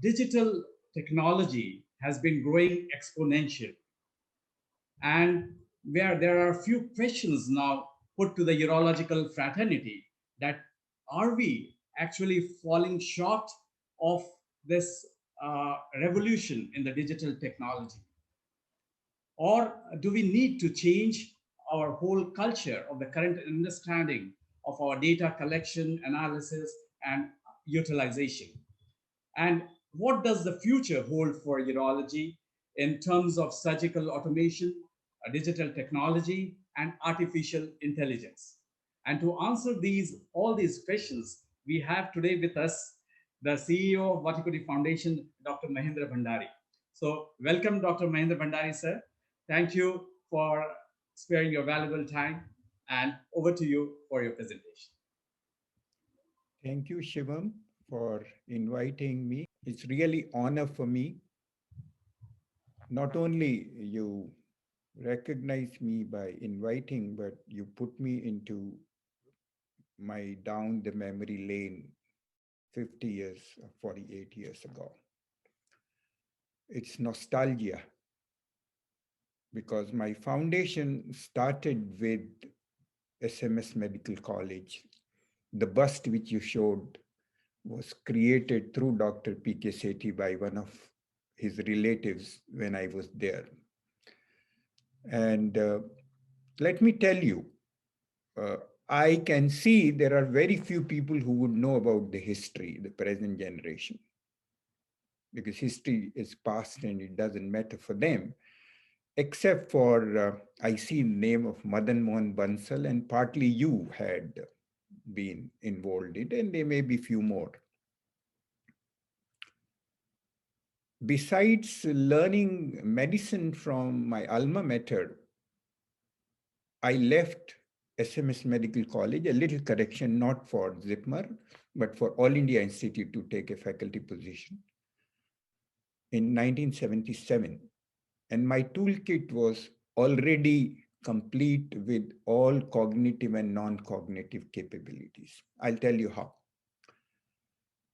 digital technology has been growing exponentially, and where there are a few questions now put to the urological fraternity, that are we actually falling short of this revolution in the digital technology, or do we need to change our whole culture of the current understanding of our data collection, analysis, and utilization? And what does the future hold for urology in terms of surgical automation, digital technology, and artificial intelligence? And to answer all these questions, we have today with us the CEO of Vatikoti Foundation, Dr. Mahendra Bhandari. So, welcome, Dr. Mahendra Bhandari, sir. Thank you for sparing your valuable time, and over to you for your presentation. Thank you, Shivam, for inviting me. It's really honor for me. Not only you recognize me by inviting, but you put me into my down the memory lane 50 years or 48 years ago. It's nostalgia because my foundation started with SMS Medical College. The bust which you showed was created through Dr. P.K. Sethi by one of his relatives when I was there. And let me tell you, I can see there are very few people who would know about the history, the present generation, because history is past and it doesn't matter for them, except for, I see the name of Madan Mohan Bansal, and partly you had been involved in it, and there may be few more. Besides learning medicine from my alma mater, I left SMS Medical College, a little correction, not for Zipmar, but for All India Institute to take a faculty position in 1977. And my toolkit was already complete with all cognitive and non-cognitive capabilities. I'll tell you how.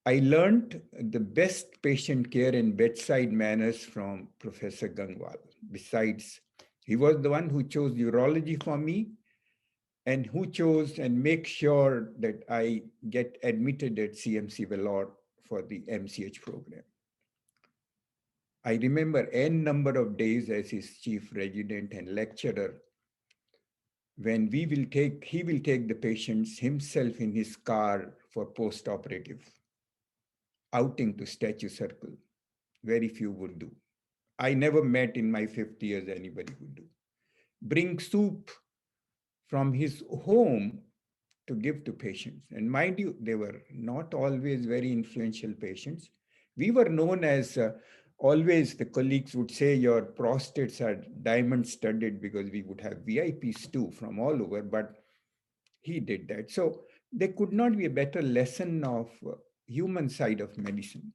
I learned the best patient care and bedside manners from Professor Gangwal. Besides, he was the one who chose urology for me and who chose and make sure that I get admitted at CMC Vellore for the MCH program. I remember n number of days as his chief resident and lecturer when he will take the patients himself in his car for post-operative outing to Statue Circle. Very few would do. I never met in my 50 years anybody would do. Bring soup from his home to give to patients. And mind you, they were not always very influential patients. We were known as, always the colleagues would say your prostates are diamond studded because we would have VIPs too from all over, but he did that. So there could not be a better lesson of human side of medicine.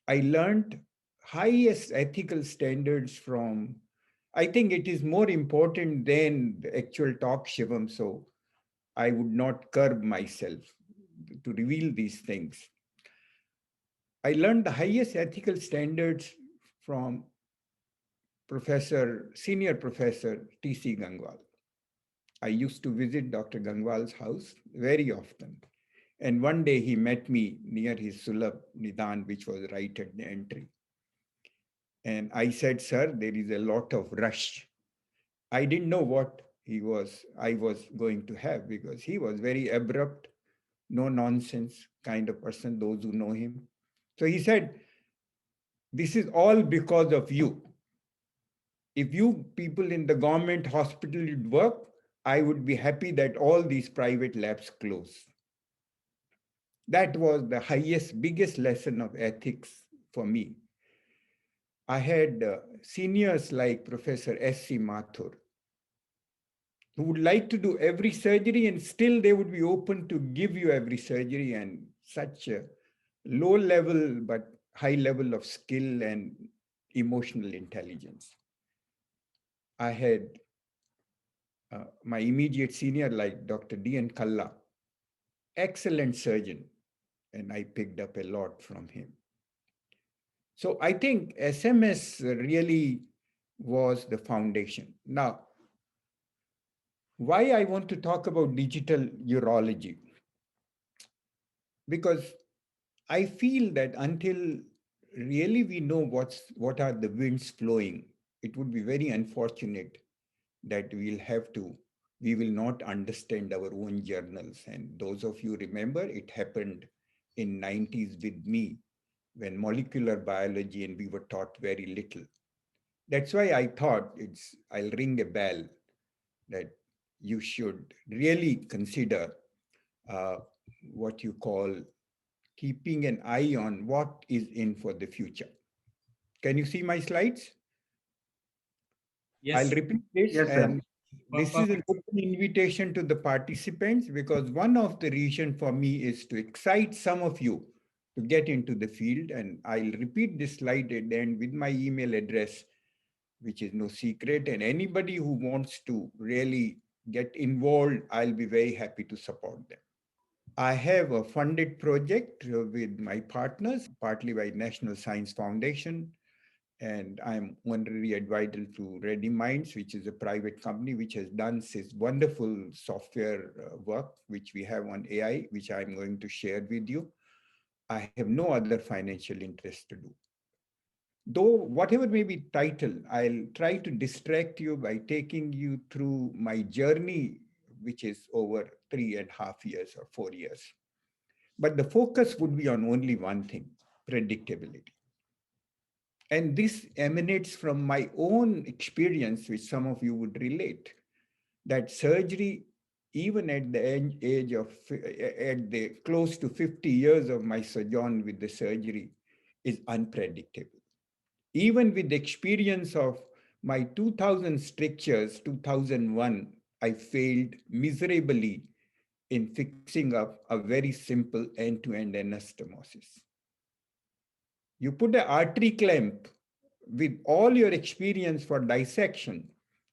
I learned highest ethical standards from, I think it is more important than the actual talk, Shivam, so I would not curb myself to reveal these things. I learned the highest ethical standards from Senior Professor T.C. Gangwal. I used to visit Dr. Gangwal's house very often. And one day he met me near his Sulabh Nidan, which was right at the entry. And I said, sir, there is a lot of rush. I didn't know what I was going to have because he was very abrupt, no nonsense kind of person, those who know him. So he said, this is all because of you. If you people in the government hospital would work, I would be happy that all these private labs close. That was the highest, biggest lesson of ethics for me. I had seniors like Professor S.C. Mathur, who would like to do every surgery and still they would be open to give you every surgery, and such a low level but high level of skill and emotional intelligence. I had my immediate senior like Dr. D.N. Kalla, excellent surgeon, and I picked up a lot from him. So I think SMS really was the foundation. Now, why I want to talk about digital urology? Because I feel that until really we know what are the winds flowing, it would be very unfortunate that we will not understand our own journals. And those of you remember, it happened in 90s with me when molecular biology and we were taught very little. That's why I thought I'll ring a bell that you should really consider uh, what you call keeping an eye on what is in for the future. Can you see my slides? I'll Yes, repeat this, Yes, sir. and this is an perfect. open invitation to the participants because one of the reasons for me is to excite some of you to get into the field. And I'll repeat this slide at the end with my email address, which is no secret. And anybody who wants to really get involved, I'll be very happy to support them. I have a funded project with my partners, partly by National Science Foundation, and I'm honorary advisor to Ready Minds, which is a private company which has done this wonderful software work, which we have on AI, which I'm going to share with you. I have no other financial interest to do. Though, whatever may be title, I'll try to distract you by taking you through my journey, which is over 3.5 years or 4 years. But the focus would be on only one thing: predictability. And this emanates from my own experience, which some of you would relate, that surgery, even at the age of, at the close to 50 years of my sojourn with the surgery, is unpredictable. Even with the experience of my 2000 strictures, 2001, I failed miserably in fixing up a very simple end-to-end anastomosis. You put an artery clamp with all your experience for dissection,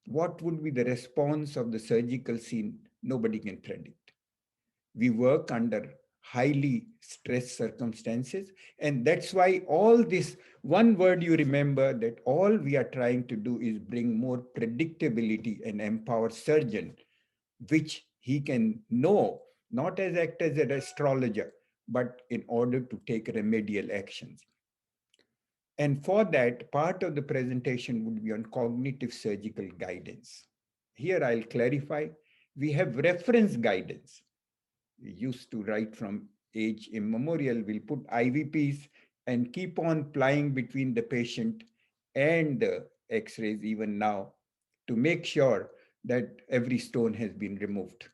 what would be the response of the surgical scene? Nobody can predict. We work under highly stressed circumstances. And that's why all this one word you remember, that all we are trying to do is bring more predictability and empower surgeon, which he can know, not as act as an astrologer, but in order to take remedial actions. And for that, part of the presentation would be on cognitive surgical guidance. Here I'll clarify, we have reference guidance. We used to write from age immemorial, we'll put IVPs and keep on plying between the patient and the x-rays even now to make sure that every stone has been removed.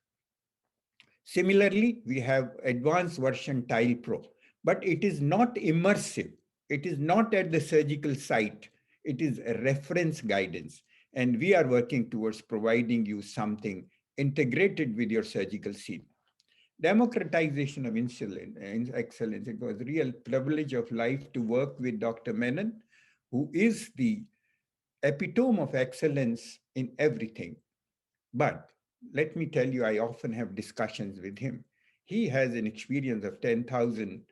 Similarly, we have advanced version Tile Pro, but it is not immersive. It is not at the surgical site. It is a reference guidance. And we are working towards providing you something integrated with your surgical scene. Democratization of insulin and excellence. It was a real privilege of life to work with Dr. Menon, who is the epitome of excellence in everything. But let me tell you, I often have discussions with him. He has an experience of 10,000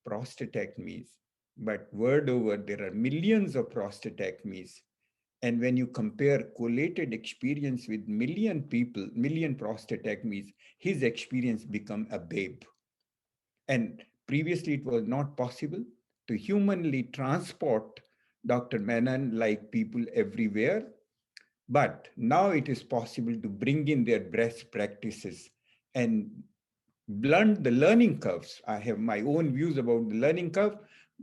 prostatectomies, but word over, there are millions of prostatectomies. And when you compare collated experience with million people, million prostatectomies, his experience become a babe. And previously it was not possible to humanly transport Dr. Menon like people everywhere. But now it is possible to bring in their best practices and blunt the learning curves. I have my own views about the learning curve,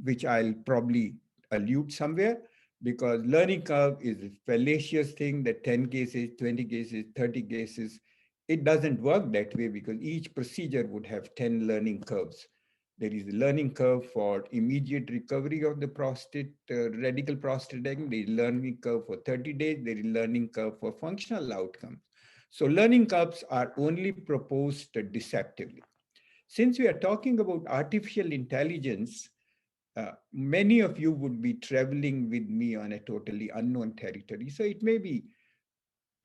which I'll probably allude somewhere, because learning curve is a fallacious thing that 10 cases, 20 cases, 30 cases, it doesn't work that way because each procedure would have 10 learning curves. There is a learning curve for immediate recovery of the prostate, radical prostatectomy. There is learning curve for 30 days. There is learning curve for functional outcomes. So learning curves are only proposed deceptively. Since we are talking about artificial intelligence, many of you would be traveling with me on a totally unknown territory. So it may be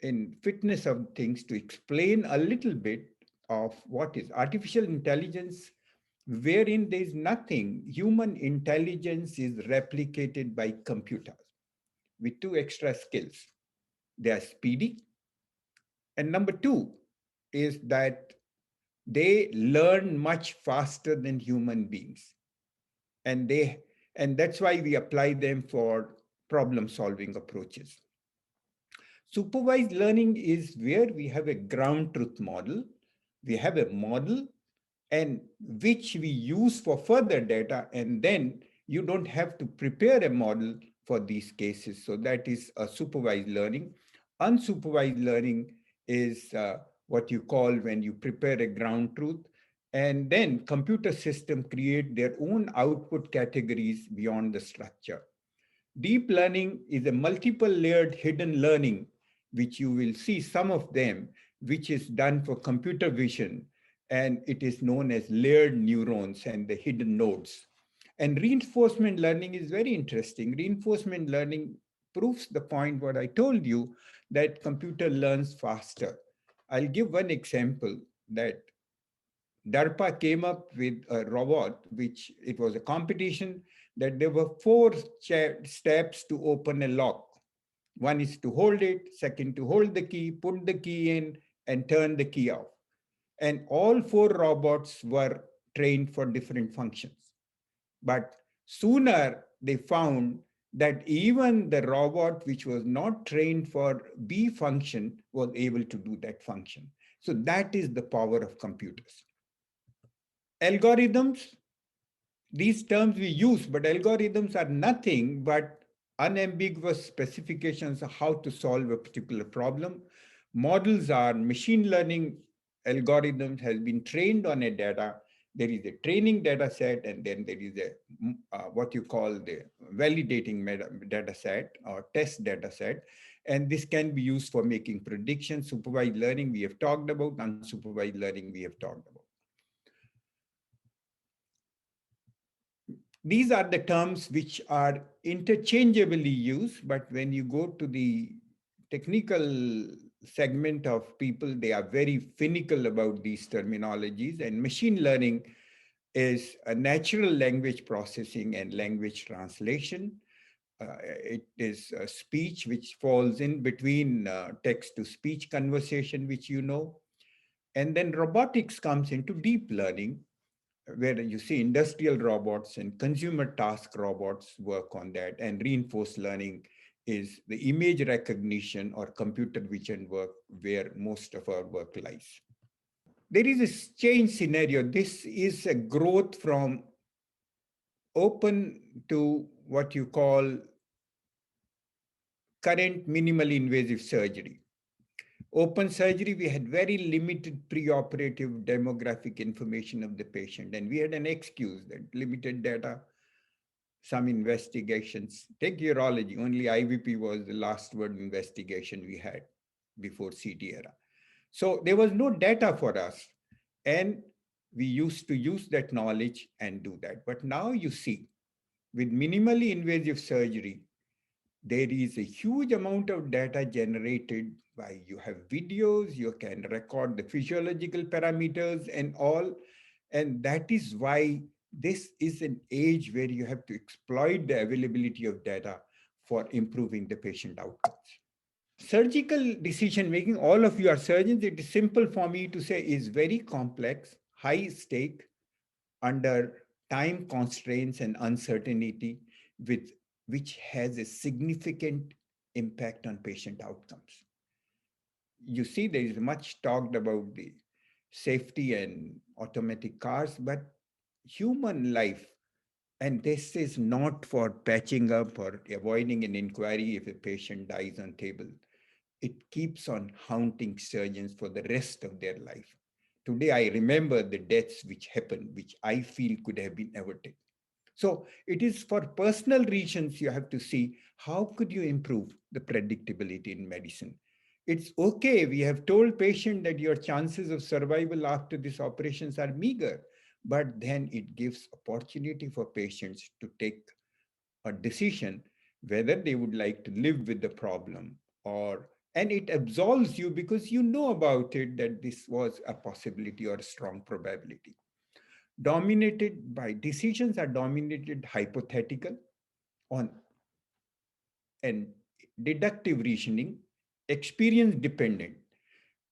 in fitness of things to explain a little bit of what is artificial intelligence. wherein there is nothing. Human intelligence is replicated by computers with two extra skills. They are speedy. And number two is that they learn much faster than human beings. And they and that's why we apply them for problem solving approaches. Supervised learning is where we have a ground truth model. We have a model and which we use for further data, and then you don't have to prepare a model for these cases. So that is a supervised learning. Unsupervised learning is what you call when you prepare a ground truth and then computer system create their own output categories beyond the structure. Deep learning is a multiple layered hidden learning, which you will see some of them, which is done for computer vision, and it is known as layered neurons and the hidden nodes. And reinforcement learning is very interesting. Reinforcement learning proves the point what I told you that computer learns faster. I'll give one example that DARPA came up with a robot, which it was a competition that there were four steps to open a lock. One is to hold it, second to hold the key, put the key in, and turn the key off. And all four robots were trained for different functions. But sooner they found that even the robot which was not trained for B function was able to do that function. So that is the power of computers. Algorithms, these terms we use, but algorithms are nothing but unambiguous specifications of how to solve a particular problem. Models are machine learning algorithms has been trained on a data. There is a training data set, and then there is a what you call the validating data set or test data set. And this can be used for making predictions. Supervised learning we have talked about, unsupervised learning we have talked about. These are the terms which are interchangeably used, but when you go to the technical segment of people, they are very finical about these terminologies. And machine learning is a natural language processing and language translation. It is a speech which falls in between text to speech conversation, which you know. And then robotics comes into deep learning, where you see industrial robots and consumer task robots work on that, and reinforced learning is the image recognition or computer vision work where most of our work lies. There is a change scenario. This is a growth from open to what you call current minimally invasive surgery. Open surgery, we had very limited preoperative demographic information of the patient, and we had an excuse that limited data, some investigations. Take urology, only IVP was the last word investigation we had before CT era. So there was no data for us, and we used to use that knowledge and do that. But now you see, with minimally invasive surgery, there is a huge amount of data generated by you have videos, you can record the physiological parameters and all. And that is why this is an age where you have to exploit the availability of data for improving the patient outcomes. Surgical decision making, all of you are surgeons. It is simple for me to say is very complex, high stake, under time constraints and uncertainty, with which has a significant impact on patient outcomes. You see, there is much talked about the safety and automatic cars, but human life, and this is not for patching up or avoiding an inquiry if a patient dies on table. It keeps on haunting surgeons for the rest of their life. Today, I remember the deaths which happened, which I feel could have been averted. So it is for personal reasons you have to see how could you improve the predictability in medicine. It's okay, we have told patient that your chances of survival after these operations are meager, but then it gives opportunity for patients to take a decision whether they would like to live with the problem, or and it absolves you because you know about it that this was a possibility or a strong probability. dominated by decisions are dominated hypothetical on and deductive reasoning, experience dependent.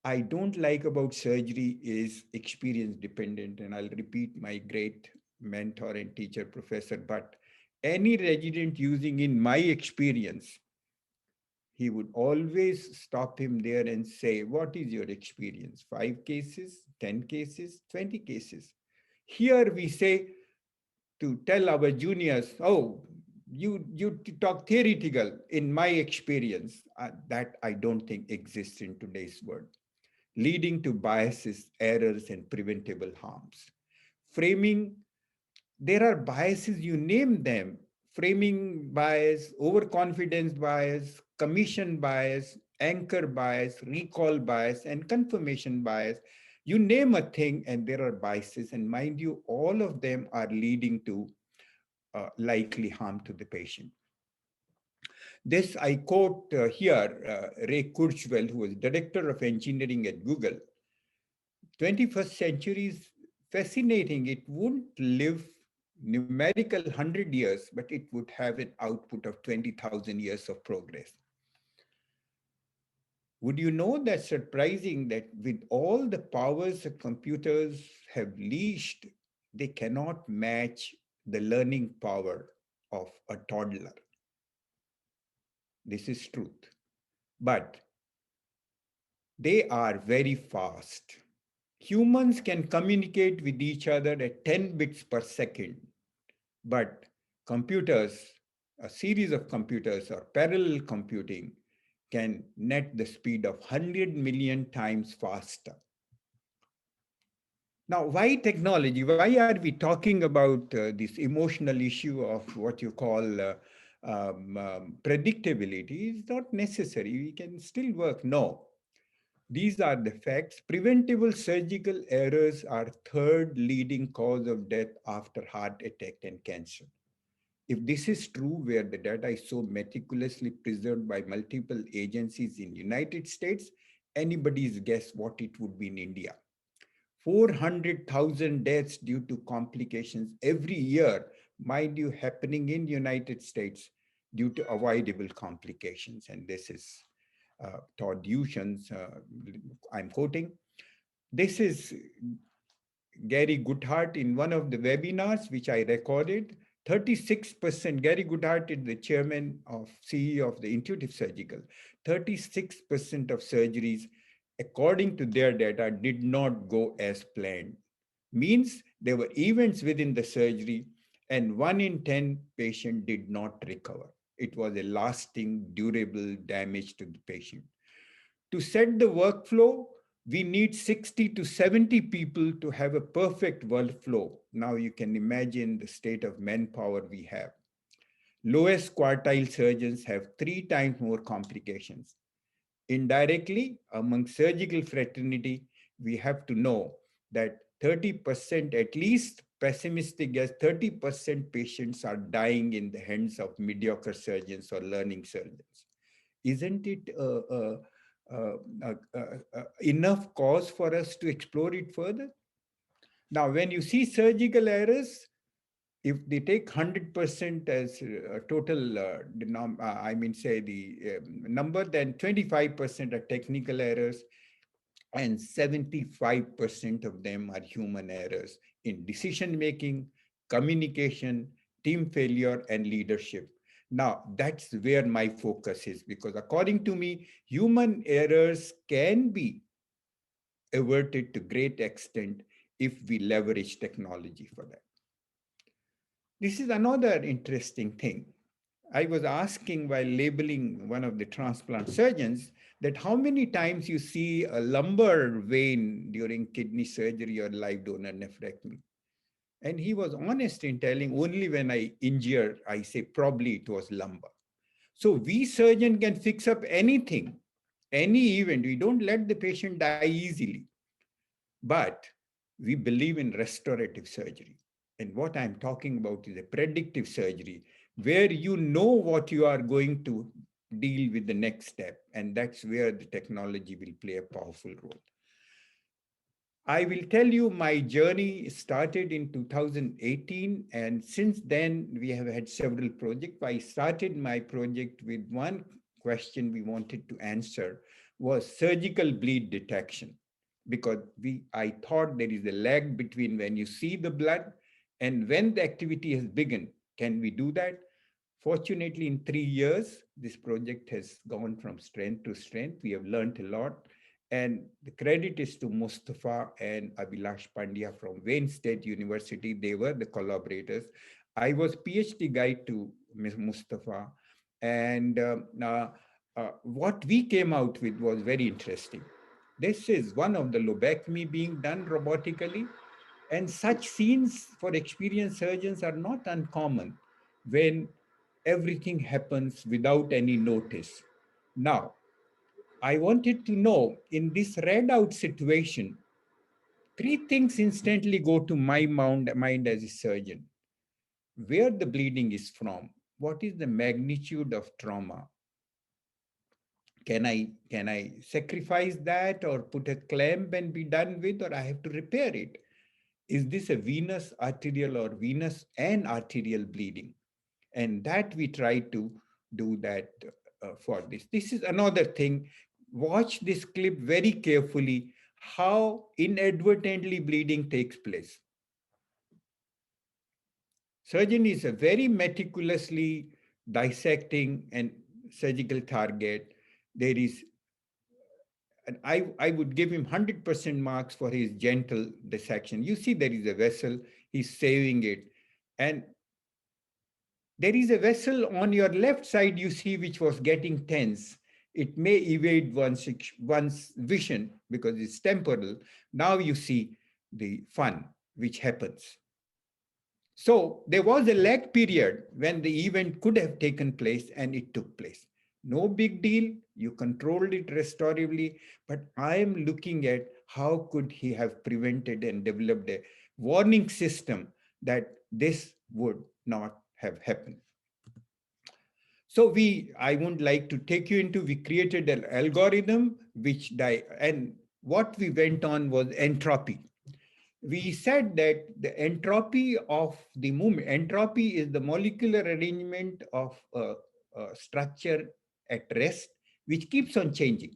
I don't like about surgery is experience dependent, and I'll repeat my great mentor and teacher, Professor But. Any resident using in my experience, he would always stop him there and say, what is your experience? 5 cases, 10 cases, 20 cases. Here we say to tell our juniors, oh, you talk theoretical. In my experience, that I don't think exists in today's world, leading to biases, errors, and preventable harms. Framing, there are biases, you name them: framing bias, overconfidence bias, commission bias, anchor bias, recall bias, and confirmation bias. You name a thing, and there are biases. And mind you, all of them are leading to likely harm to the patient. This I quote here Ray Kurzweil, who was director of engineering at Google. 21st century is fascinating. It wouldn't live numerical 100 years, but it would have an output of 20,000 years of progress. Would you know that surprising that with all the powers that computers have leashed, they cannot match the learning power of a toddler? This is truth. But they are very fast. Humans can communicate with each other at 10 bits per second, but computers, a series of computers or parallel computing, can net the speed of 100 million times faster. Now, why technology? Why are we talking about this emotional issue of what you call predictability? It's not necessary. We can still work. No, these are the facts. Preventable surgical errors are third leading cause of death after heart attack and cancer. If this is true, where the data is so meticulously preserved by multiple agencies in United States, anybody's guess what it would be in India. 400,000 deaths due to complications every year, mind you, happening in United States due to avoidable complications. And this is Todd Ushan's, I'm quoting. This is Gary Guthart in one of the webinars, which I recorded. 36%, Gary Guthart is the chairman of CEO of the Intuitive Surgical. 36% of surgeries, according to their data, did not go as planned. Means there were events within the surgery and 1 in 10 patient did not recover. It was a lasting, durable damage to the patient. To set the workflow, we need 60 to 70 people to have a perfect workflow. Now you can imagine the state of manpower we have. Lowest quartile surgeons have 3 times more complications. Indirectly, among surgical fraternity, we have to know that 30%, at least pessimistic guess, 30% patients are dying in the hands of mediocre surgeons or learning surgeons. Isn't it enough cause for us to explore it further? Now, when you see surgical errors, if they take 100% as total, I mean, say the number, then 25% are technical errors and 75% of them are human errors in decision making, communication, team failure, and leadership. Now, that's where my focus is, because according to me, human errors can be averted to great extent if we leverage technology for that. This is another interesting thing. I was asking while labeling one of the transplant surgeons that how many times you see a lumbar vein during kidney surgery or live donor nephrectomy. And he was honest in telling only when I injure, I say probably it was lumbar. So we surgeon can fix up anything, any event. We don't let the patient die easily. But we believe in restorative surgery. And what I'm talking about is a predictive surgery where you know what you are going to deal with the next step. And that's where the technology will play a powerful role. I will tell you my journey started in 2018, and since then we have had several projects. I started my project with one question we wanted to answer was surgical bleed detection, because I thought there is a lag between when you see the blood and when the activity has begun. Can we do that? Fortunately, in 3 years, this project has gone from strength to strength. We have learned a lot. And the credit is to Mustafa and Abhilash Pandya from Wayne State University. They were the collaborators. I was PhD guide to Ms. Mustafa. And what we came out with was very interesting. This is one of the lobectomy being done robotically. And such scenes for experienced surgeons are not uncommon when everything happens without any notice. Now, I wanted to know in this read out situation, three things instantly go to my mind as a surgeon: where the bleeding is from, what is the magnitude of trauma, can I sacrifice that or put a clamp and be done with, or I have to repair it? Is this a venous arterial or venous and arterial bleeding? And that we try to do that for this. This is another thing. Watch this clip very carefully, how inadvertently bleeding takes place. Surgeon is a very meticulously dissecting and surgical target. There is, and I would give him 100% marks for his gentle dissection. You see, there is a vessel, he's saving it. And there is a vessel on your left side, you see, which was getting tense. It may evade one's vision because it's temporal. Now you see the fun which happens. So there was a lag period when the event could have taken place and it took place. No big deal. You controlled it restoratively, but I am looking at how could he have prevented and developed a warning system that this would not have happened. So I would like to take you into, we created an algorithm and what we went on was entropy. We said that the entropy of the movement, entropy is the molecular arrangement of a structure at rest, which keeps on changing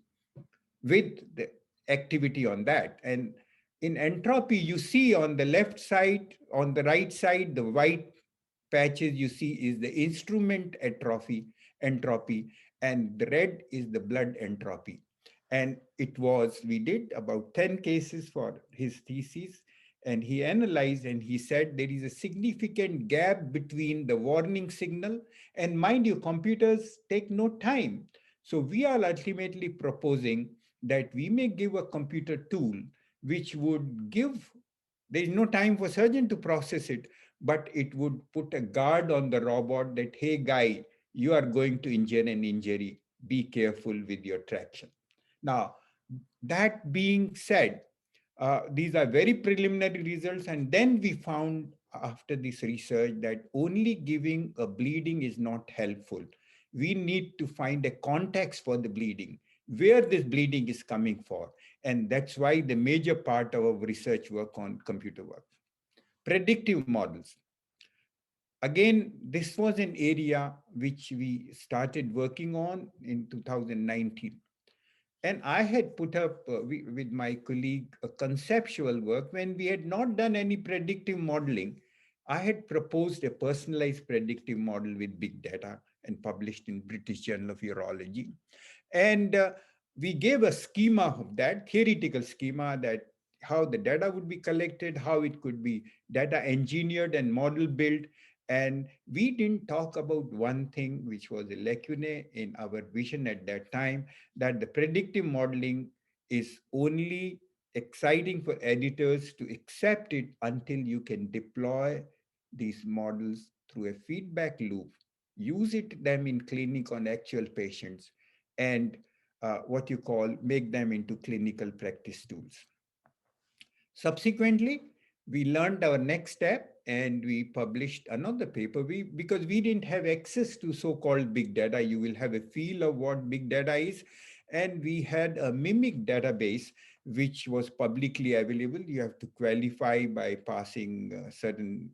with the activity on that. And in entropy, you see on the left side, on the right side, the white patches you see is the instrument entropy, and the red is the blood entropy. And we did about 10 cases for his thesis, and he analyzed and he said there is a significant gap between the warning signal, and mind you, computers take no time. So we are ultimately proposing that we may give a computer tool which would give, there is no time for surgeon to process it, but it would put a guard on the robot that, hey, guy, you are going to injure an injury. Be careful with your traction. Now, that being said, these are very preliminary results. And then we found after this research that only giving a bleeding is not helpful. We need to find a context for the bleeding, where this bleeding is coming for. And that's why the major part of our research work on computer work. Predictive models. Again, this was an area which we started working on in 2019. And I had put up with my colleague a conceptual work when we had not done any predictive modeling. I had proposed a personalized predictive model with big data and published in British Journal of Urology. And we gave a schema of that, theoretical schema, that how the data would be collected, how it could be data engineered and model built. And we didn't talk about one thing, which was a lacuna in our vision at that time, that the predictive modeling is only exciting for editors to accept it until you can deploy these models through a feedback loop, use them in clinic on actual patients, and what you call make them into clinical practice tools. Subsequently, we learned our next step and we published another paper. Because we didn't have access to so-called big data, you will have a feel of what big data is. And we had a mimic database which was publicly available. You have to qualify by passing certain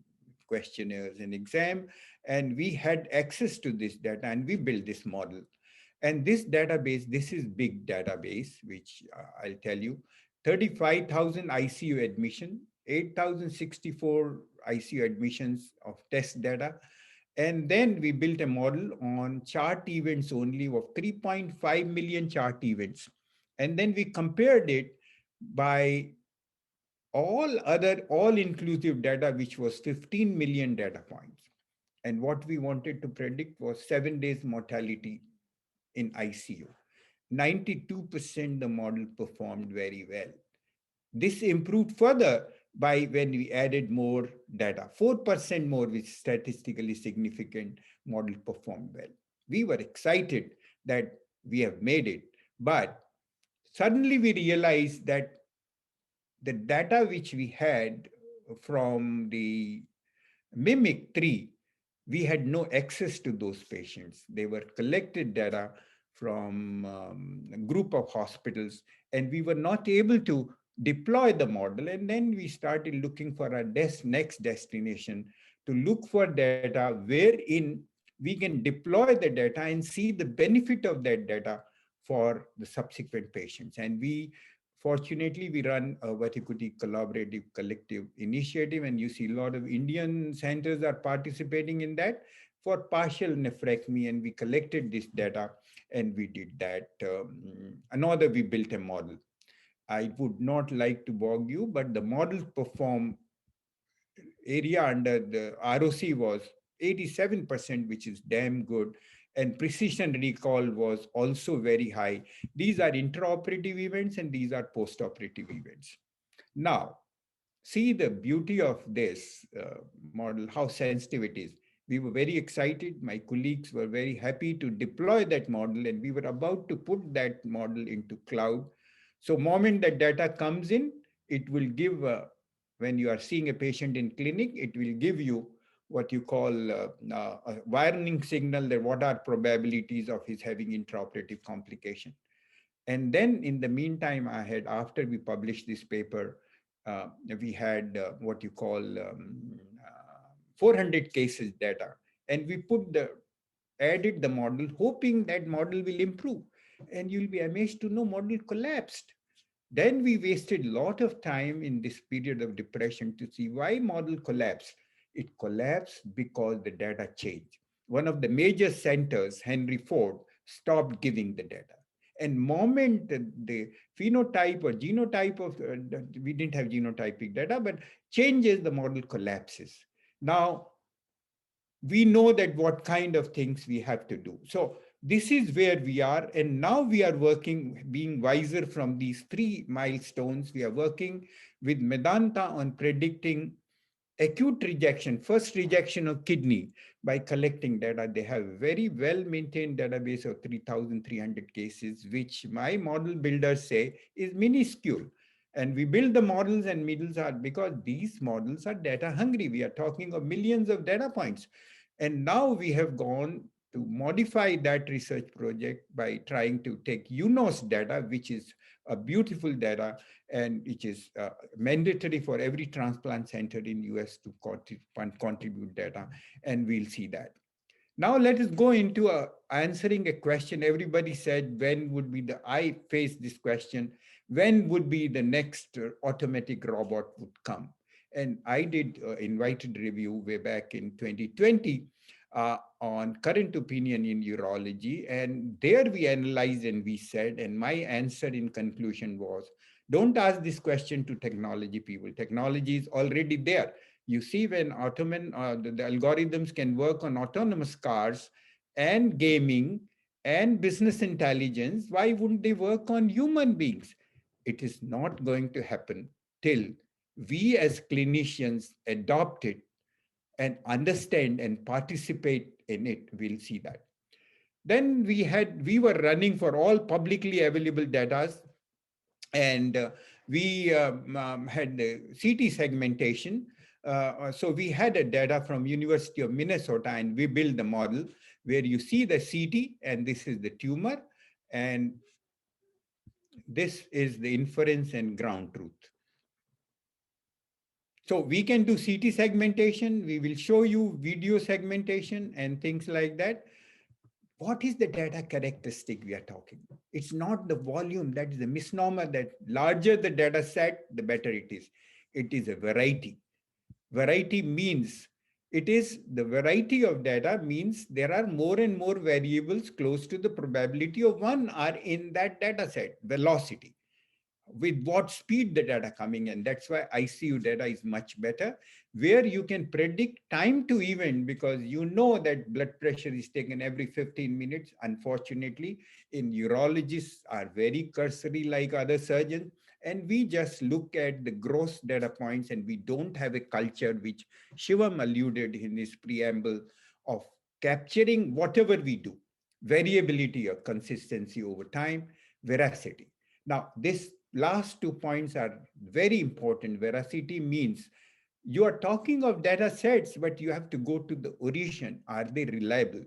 questionnaires and exam. And we had access to this data and we built this model. And this database, this is big database, which I'll tell you, 35,000 ICU admission, 8,064 ICU admissions of test data. And then we built a model on chart events only of 3.5 million chart events. And then we compared it by all other all-inclusive data, which was 15 million data points. And what we wanted to predict was 7 days mortality in ICU. 92% the model performed very well. This improved further by when we added more data. 4% more, which is statistically significant, model performed well. We were excited that we have made it, but suddenly we realized that the data which we had from the Mimic 3, we had no access to those patients. They were collected data from a group of hospitals, and we were not able to deploy the model. And then we started looking for our next destination to look for data wherein we can deploy the data and see the benefit of that data for the subsequent patients. And fortunately, we run a Vattikuti collaborative collective initiative, and you see a lot of Indian centers are participating in that for partial nephrectomy, and we collected this data and we did that. Another, we built a model. I would not like to bog you, but the model perform area under the ROC was 87%, which is damn good. And precision recall was also very high. These are intraoperative events and these are postoperative events. Now, see the beauty of this model, how sensitive it is. We were very excited. My colleagues were very happy to deploy that model, and we were about to put that model into cloud. So moment that data comes in, it will give, when you are seeing a patient in clinic, it will give you what you call a warning signal that what are probabilities of his having intraoperative complication. And then in the meantime, after we published this paper, we had what you call 400 cases data. And we added the model, hoping that model will improve. And you'll be amazed to know model collapsed. Then we wasted a lot of time in this period of depression to see why model collapsed. It collapsed because the data changed. One of the major centers, Henry Ford, stopped giving the data. And moment the phenotype or genotype of, we didn't have genotypic data, but changes, the model collapses. Now, we know that what kind of things we have to do. So this is where we are. And now we are working, being wiser from these 3 milestones. We are working with Medanta on predicting acute rejection, first rejection of kidney by collecting data. They have a very well-maintained database of 3,300 cases, which my model builders say is minuscule. And we build the models, and models are, because these models are data hungry. We are talking of millions of data points. And now we have gone to modify that research project by trying to take UNOS data, which is a beautiful data, and which is mandatory for every transplant center in US to contribute data, and we'll see that. Now let us go into answering a question. Everybody said, when would be I faced this question, when would be the next automatic robot would come? And I did invited review way back in 2020 on current opinion in urology. And there we analyzed and we said, and my answer in conclusion was, don't ask this question to technology people. Technology is already there. You see, when the algorithms can work on autonomous cars and gaming and business intelligence, why wouldn't they work on human beings? It is not going to happen till we as clinicians adopt it and understand and participate in it. We'll see that. Then we were running for all publicly available data, and we had CT segmentation. So we had a data from University of Minnesota, and we built the model where you see the CT, and this is the tumor. And This is the inference and ground truth. So we can do CT segmentation. We will show you video segmentation and things like that. What is the data characteristic we are talking? It's not the volume. That is a misnomer that larger the data set, the better it is. It is a variety. Variety means it is the variety of data means there are more and more variables close to the probability of one are in that data set, velocity with what speed the data coming in. That's why ICU data is much better, where you can predict time to event because you know that blood pressure is taken every 15 minutes. Unfortunately, in urologists are very cursory like other surgeons, and we just look at the gross data points and we don't have a culture which Shivam alluded in his preamble of capturing whatever we do, variability or consistency over time, veracity. Now, this last 2 points are very important. Veracity means you are talking of data sets, but you have to go to the origin. Are they reliable?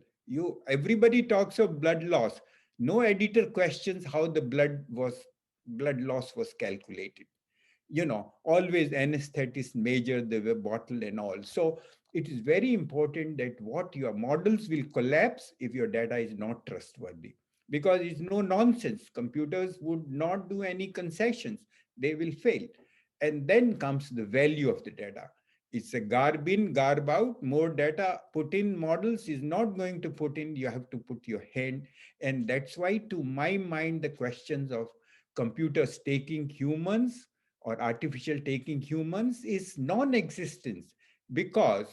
Everybody talks of blood loss. No editor questions how the blood loss was calculated. Always anesthetists measure the bottle and all. So it is very important that what your models will collapse if your data is not trustworthy, because it's no nonsense. Computers would not do any concessions. They will fail. And then comes the value of the data. It's a garb in, garb out. More data put in models is not going to put in. You have to put your hand. And that's why, to my mind, the questions of computers taking humans or artificial taking humans is non-existence, because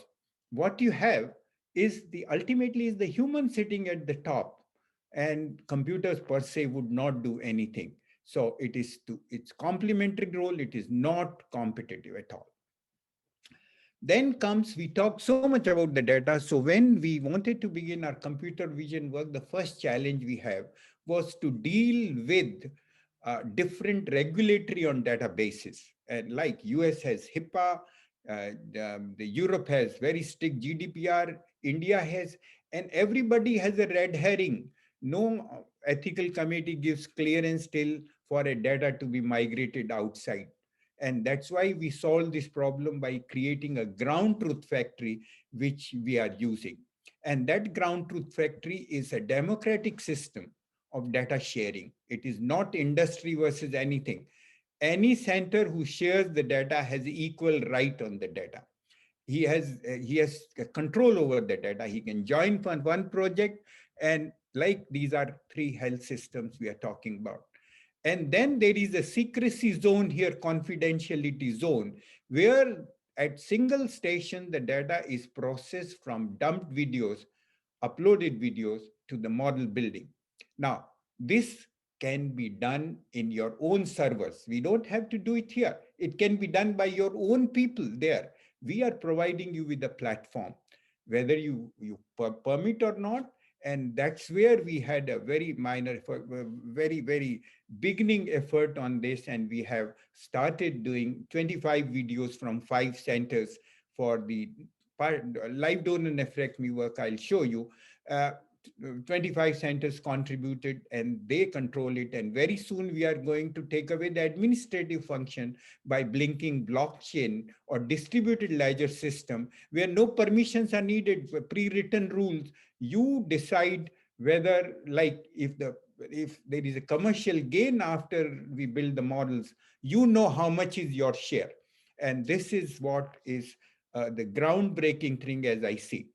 what you have is the ultimately is the human sitting at the top, and computers per se would not do anything. So it's complementary role. It is not competitive at all. Then comes, we talk so much about the data. So when we wanted to begin our computer vision work, the first challenge we have was to deal with different regulatory on databases. And like US has HIPAA, the Europe has very strict GDPR, India has, and everybody has a red herring. No ethical committee gives clearance till for a data to be migrated outside. And that's why we solve this problem by creating a ground truth factory, which we are using. And that ground truth factory is a democratic system of data sharing. It is not industry versus anything. Any center who shares the data has equal right on the data. He has control over the data. He can join for one project, and like these are three health systems we are talking about. And then there is a secrecy zone here, confidentiality zone, where at single station, the data is processed from dumped videos, uploaded videos to the model building. Now, this can be done in your own servers. We don't have to do it here. It can be done by your own people there. We are providing you with a platform, whether you permit or not. And that's where we had a very minor, very, very beginning effort on this. And we have started doing 25 videos from 5 centers for the live donor nephrectomy work I'll show you. Uh, 25 centers contributed and they control it. And very soon we are going to take away the administrative function by blinking blockchain or distributed ledger system where no permissions are needed for pre-written rules. You decide whether, like, if there is a commercial gain after we build the models, you know how much is your share. And this is what is the groundbreaking thing as I see.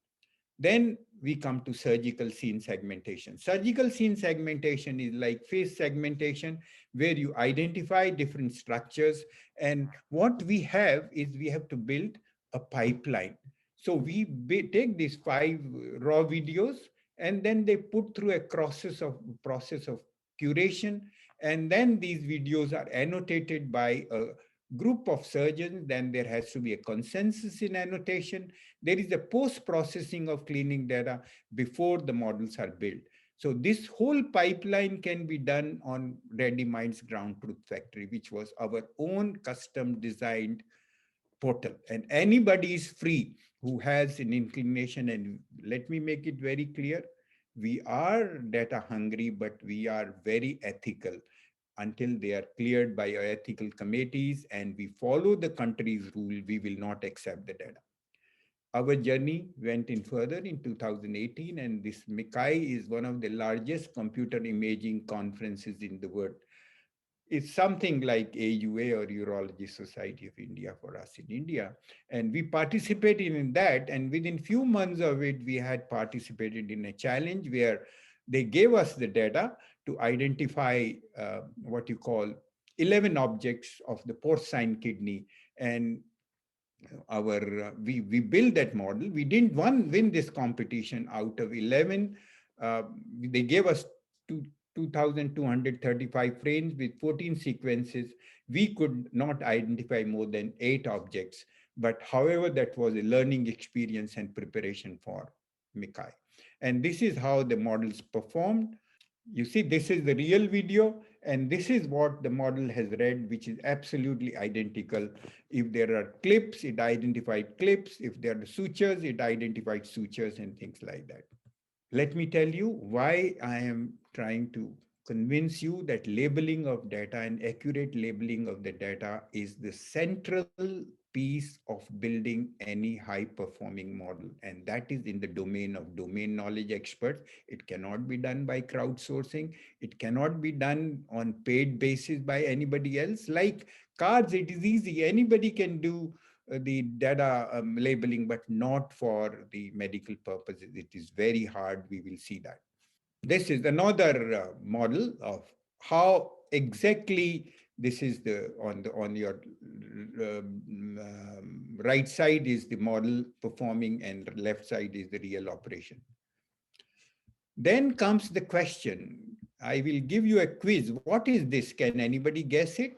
Then we come to surgical scene segmentation. Surgical scene segmentation is like face segmentation, where you identify different structures. And what we have is we have to build a pipeline. So we take these 5 raw videos, and then they put through a process of curation. And then these videos are annotated by a group of surgeons. Then there has to be a consensus in annotation. There is a post-processing of cleaning data before the models are built. So this whole pipeline can be done on ReadyMinds Ground Truth Factory, which was our own custom designed portal. And anybody is free who has an inclination. And let me make it very clear, we are data hungry, but we are very ethical. until they are cleared by our ethical committees and we follow the country's rule, we will not accept the data. Our journey went in further in 2018, and this MICAI is one of the largest computer imaging conferences in the world. It's something like AUA or Urology Society of India for us in India. And we participated in that. And within few months of it, we had participated in a challenge where they gave us the data to identify what you call 11 objects of the porcine kidney. And we built that model. We didn't win this competition out of 11. They gave us 2,235 frames with 14 sequences. We could not identify more than 8 objects. But however, that was a learning experience and preparation for MICAI. And this is how the models performed. You see, this is the real video, and this is what the model has read, which is absolutely identical. If there are clips, it identified clips. If there are sutures, it identified sutures and things like that. Let me tell you why I am trying to convince you that labeling of data and accurate labeling of the data is the central piece of building any high performing model. And that is in the domain of domain knowledge experts. It cannot be done by crowdsourcing. It cannot be done on paid basis by anybody else. Like cards, it is easy. Anybody can do the data labeling, but not for the medical purposes. It is very hard. We will see that. This is another model of how exactly this is the on your right side is the model performing and left side is the real operation. Then comes the question. I will give you a quiz. What is this? Can anybody guess it?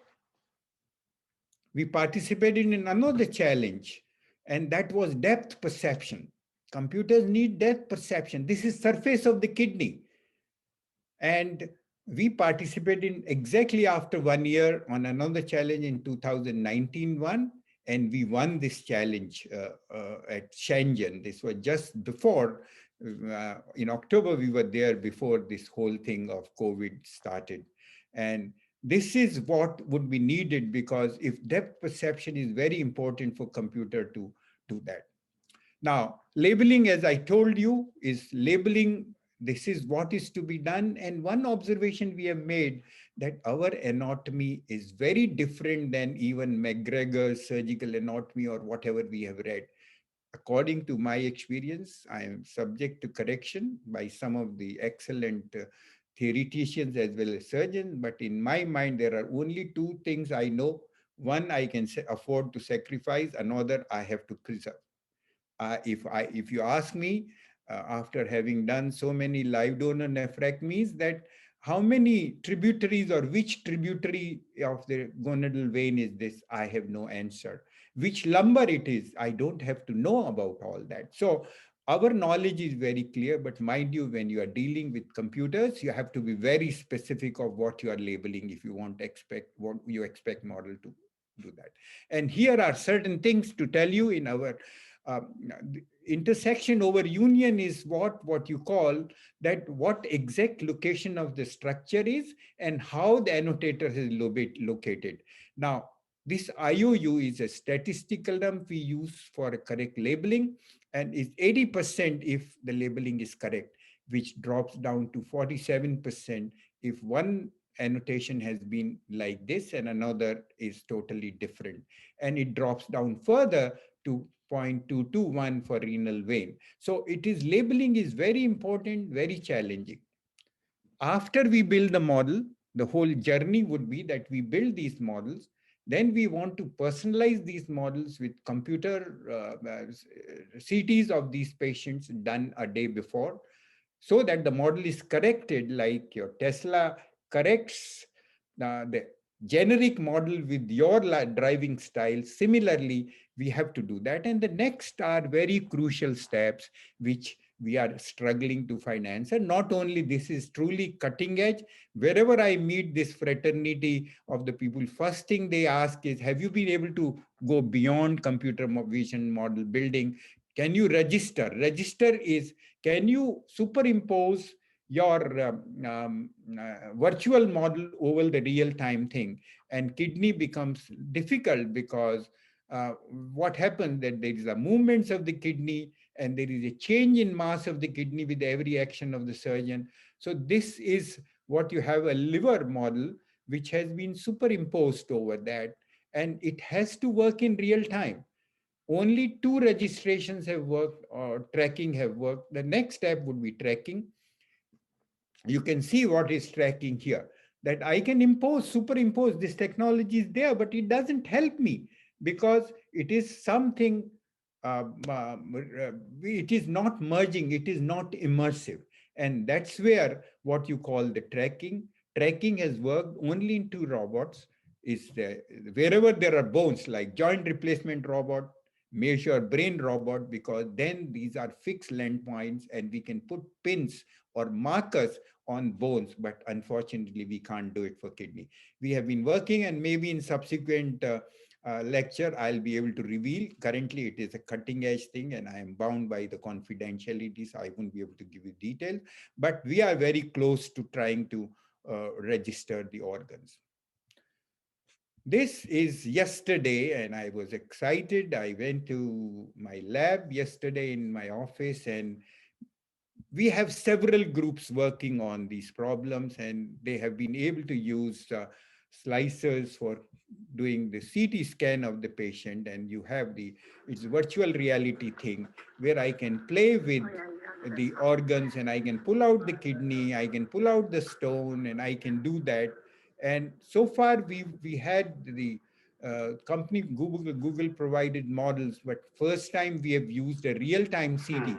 We participated in another challenge, and that was depth perception. Computers need depth perception. This is surface of the kidney. And we participated exactly after 1 year on another challenge in 2019 one, and we won this challenge at Shenzhen. This was just before, in October, we were there before this whole thing of COVID started. And this is what would be needed, because if depth perception is very important for computer to do that. Now, labeling, as I told you, is labeling. This is what is to be done. And one observation we have made, that our anatomy is very different than even McGregor's surgical anatomy or whatever we have read. According to my experience, I am subject to correction by some of the excellent theoreticians as well as surgeons. But in my mind, there are only two things I know. One, I can afford to sacrifice. Another, I have to preserve. If you ask me, after having done so many live donor nephrectomies, that how many tributaries or which tributary of the gonadal vein is this, I have no answer. Which lumbar it is, I don't have to know about all that. So our knowledge is very clear, but mind you, when you are dealing with computers, you have to be very specific of what you are labeling if you want to expect what you expect model to do that. And here are certain things to tell you in our intersection over union is what you call that what exact location of the structure is and how the annotator is located. Now, this IOU is a statistical term we use for a correct labeling, and is 80% if the labeling is correct, which drops down to 47% if one annotation has been like this and another is totally different. And it drops down further to 0.221 for renal vein. So it is labeling is very important, very challenging. After we build the model, the whole journey would be that we build these models. Then we want to personalize these models with computer CTs of these patients done a day before, so that the model is corrected like your Tesla corrects the generic model with your driving style. Similarly, we have to do that. And the next are very crucial steps, which we are struggling to find answer. Not only this is truly cutting edge, wherever I meet this fraternity of the people, first thing they ask is, have you been able to go beyond computer vision model building? Can you register? Register is, can you superimpose your virtual model over the real time thing, and kidney becomes difficult because uh, what happens that there is a movements of the kidney and there is a change in mass of the kidney with every action of the surgeon. So this is what you have, a liver model which has been superimposed over that, and it has to work in real time. Only two registrations have worked, or tracking have worked. The next step would be tracking. You can see what is tracking here, that I can superimpose. This technology is there, but it doesn't help me because it is something, it is not merging, it is not immersive. And that's where what you call the tracking has worked only in two robots. Is the, wherever there are bones, like joint replacement robot, measure brain robot, because then these are fixed land points and we can put pins or markers on bones, but unfortunately we can't do it for kidney. We have been working, and maybe in subsequent lecture I'll be able to reveal. Currently it is a cutting edge thing and I am bound by the confidentiality, so I won't be able to give you details, but we are very close to trying to register the organs. This is yesterday, and I was excited. I went to my lab yesterday in my office, and we have several groups working on these problems, and they have been able to use slicers for doing the CT scan of the patient. And you have the, it's virtual reality thing where I can play with the organs, and I can pull out the kidney, I can pull out the stone, and I can do that. And so far we had the company Google provided models, but first time we have used a real time CD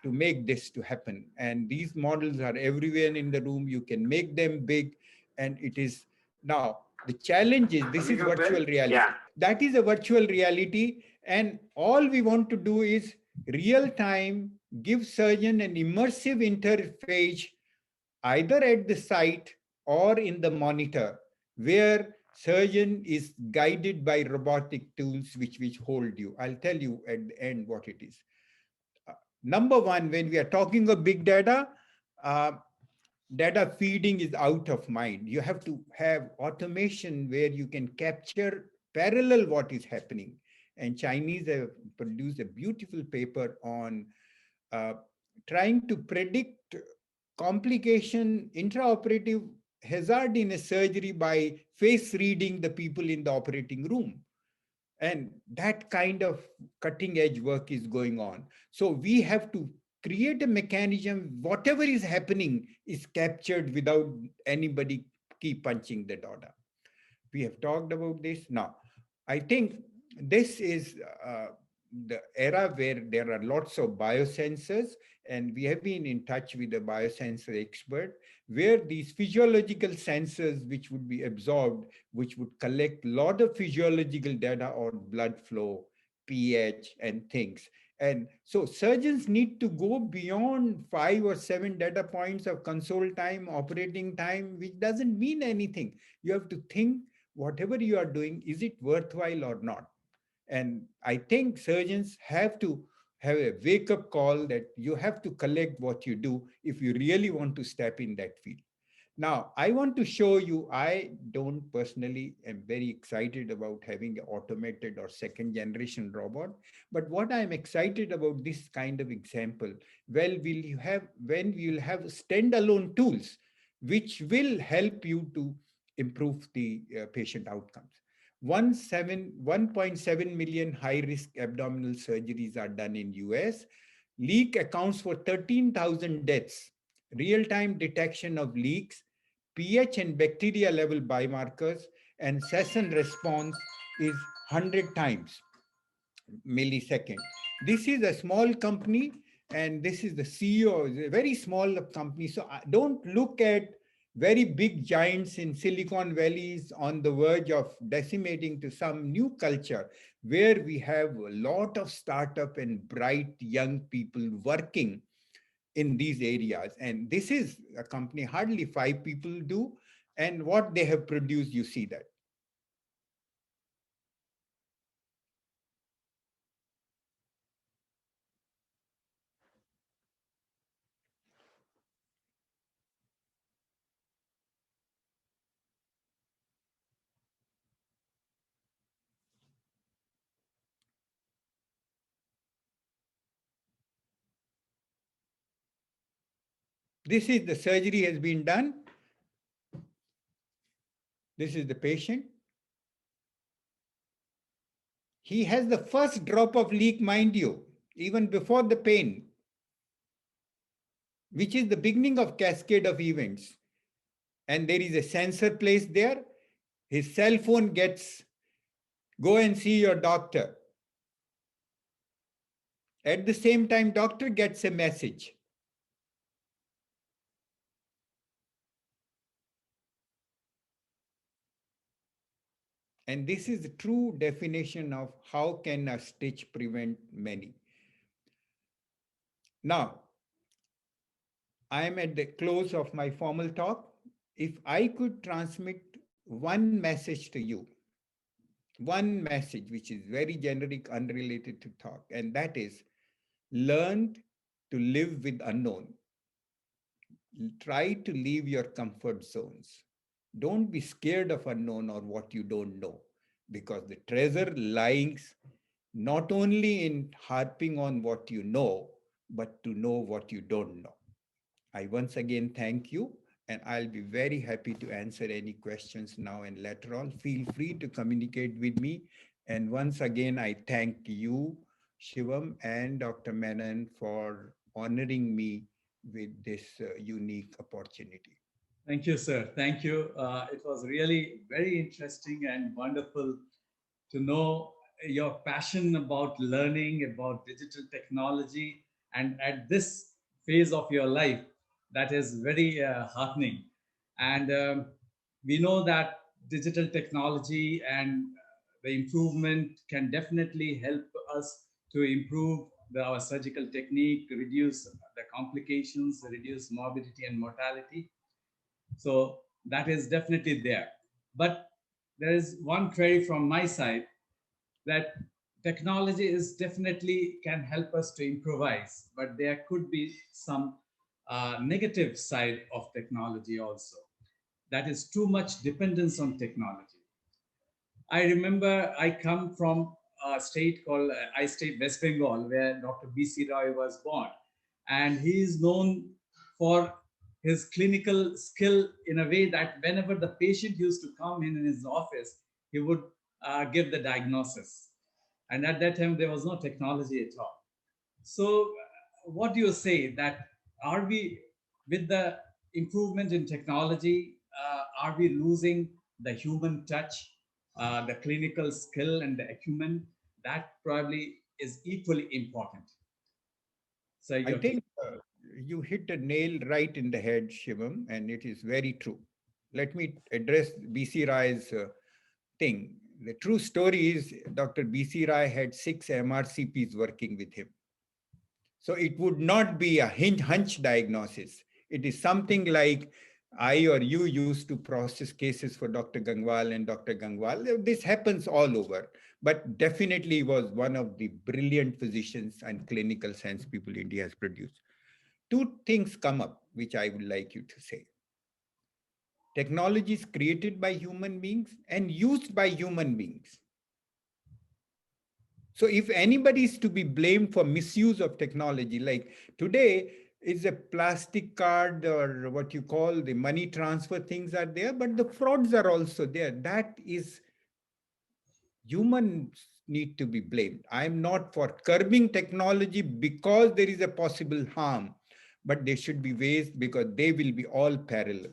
to make this to happen. And these models are everywhere in the room. You can make them big, and it is now the challenge is this is virtual reality. Yeah. That is a virtual reality, and all we want to do is real time give surgeon an immersive interface either at the site or in the monitor, where surgeon is guided by robotic tools which hold you. I'll tell you at the end what it is. Number one, when we are talking of big data, uh, data feeding is out of mind. You have to have automation where you can capture parallel what is happening. And Chinese have produced a beautiful paper on uh, trying to predict complication, intraoperative hazard in a surgery by face reading the people in the operating room. And that kind of cutting edge work is going on. So we have to create a mechanism, whatever is happening is captured without anybody keep punching the data. We have talked about this. Now I think this is the era where there are lots of biosensors, and we have been in touch with a biosensor expert, where these physiological sensors which would be absorbed, which would collect a lot of physiological data on blood flow, pH, and things. And so surgeons need to go beyond 5 or 7 data points of console time, operating time, which doesn't mean anything. You have to think whatever you are doing, is it worthwhile or not? And I think surgeons have to have a wake up call that you have to collect what you do if you really want to step in that field. Now, I want to show you, I don't personally am very excited about having an automated or second generation robot. But what I'm excited about this kind of example, well, will you have, when we will have standalone tools, which will help you to improve the patient outcomes. 1.7 million high risk abdominal surgeries are done in US. Leak accounts for 13,000 deaths. Real time detection of leaks, pH and bacteria level biomarkers, and session response is 100 times millisecond. This is a small company, and this is the CEO. It's a very small company. So don't look at very big giants in Silicon Valley on the verge of decimating to some new culture where we have a lot of startup and bright young people working in these areas. And this is a company hardly 5 people do. And what they have produced, you see that. This is the surgery has been done. This is the patient. He has the first drop of leak, mind you, even before the pain, which is the beginning of cascade of events. And there is a sensor placed there. His cell phone gets, go and see your doctor. At the same time, doctor gets a message. And this is the true definition of how can a stitch prevent many. Now, I am at the close of my formal talk. If I could transmit one message to you, one message which is very generic, unrelated to talk, and that is learn to live with unknown. Try to leave your comfort zones. Don't be scared of unknown or what you don't know, because the treasure lies not only in harping on what you know, but to know what you don't know. I once again thank you, and I'll be very happy to answer any questions now and later on. Feel free to communicate with me. And once again, I thank you, Shivam and Dr. Menon, for honoring me with this unique opportunity. Thank you, sir. Thank you. It was really very interesting and wonderful to know your passion about learning about digital technology. And at this phase of your life, that is very heartening. And we know that digital technology and the improvement can definitely help us to improve our surgical technique, to reduce the complications, reduce morbidity and mortality. So that is definitely there. But there is one query from my side, that technology is definitely can help us to improvise, but there could be some negative side of technology also. That is too much dependence on technology. I remember I come from a state called I State, West Bengal, where Dr. B.C. Roy was born. And he is known for his clinical skill in a way that whenever the patient used to come in his office, he would give the diagnosis. And at that time, there was no technology at all. So, what do you say that are we, with the improvement in technology, are we losing the human touch, the clinical skill, and the acumen? That probably is equally important. So, I your take. think you hit a nail right in the head, Shivam, and it is very true. Let me address BC Rai's thing. The true story is Dr. BC Rai had 6 MRCPs working with him. So it would not be a hunch diagnosis. It is something like I or you used to process cases for Dr. Gangwal and Dr. Gangwal. This happens all over, but definitely was one of the brilliant physicians and clinical science people India has produced. Two things come up, which I would like you to say. Technology is created by human beings and used by human beings. So if anybody is to be blamed for misuse of technology, like today is a plastic card or what you call the money transfer things are there, but the frauds are also there. That is humans need to be blamed. I'm not for curbing technology because there is a possible harm, but there should be ways because they will be all parallel.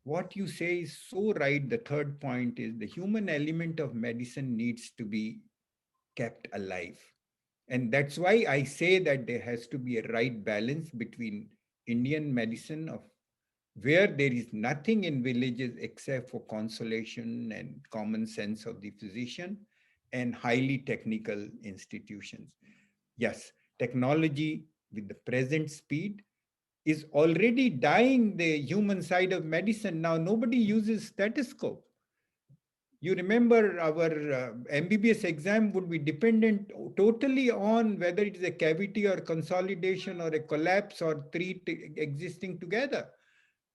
What you say is so right. The third point is the human element of medicine needs to be kept alive. And that's why I say that there has to be a right balance between Indian medicine of where there is nothing in villages except for consolation and common sense of the physician and highly technical institutions. Yes, technology with the present speed is already dying the human side of medicine. Now nobody uses stethoscope. You remember our MBBS exam would be dependent totally on whether it is a cavity or consolidation or a collapse or three existing together.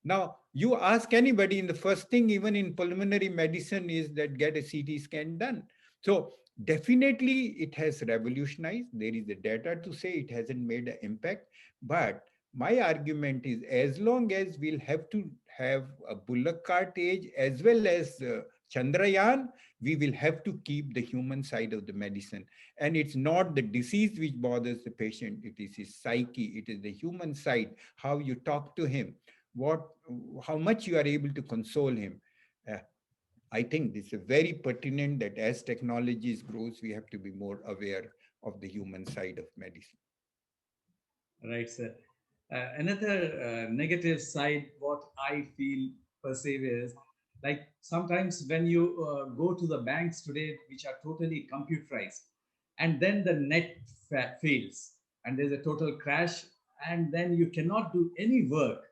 Now, you ask anybody, in the first thing, even in pulmonary medicine, is that get a CT scan done. So definitely it has revolutionized. There is the data to say it hasn't made an impact, but My argument is as long as we'll have to have a bullock cart age as well as Chandrayaan, we will have to keep the human side of the medicine. And it's not the disease which bothers the patient, it is his psyche, it is the human side, how you talk to him, what, how much you are able to console him. Uh, I think this is very pertinent that as technologies grows, we have to be more aware of the human side of medicine. Right, sir. Another negative side, what I feel perceive is like sometimes when you go to the banks today, which are totally computerized, and then the net fails, and there's a total crash, and then you cannot do any work.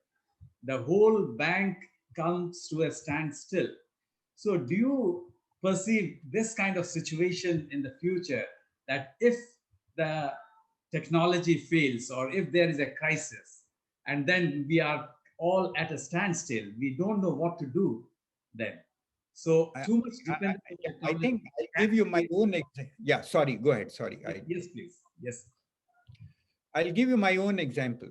The whole bank comes to a standstill. So, do you perceive this kind of situation in the future that if the technology fails or if there is a crisis and then we are all at a standstill, we don't know what to do then? So, I, too much I, I dependence on I technology think I'll can give you my create. own yeah, sorry, go ahead. Sorry. Yes, please. Yes. I'll give you my own example.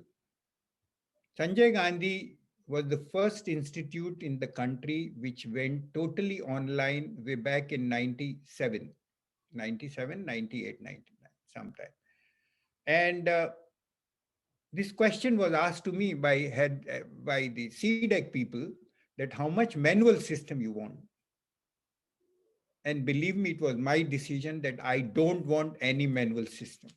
Sanjay Gandhi was the first institute in the country which went totally online way back in 97, 97, 98, 99, sometime. And this question was asked to me by the CDEC people that how much manual system you want. And believe me, it was my decision that I don't want any manual system.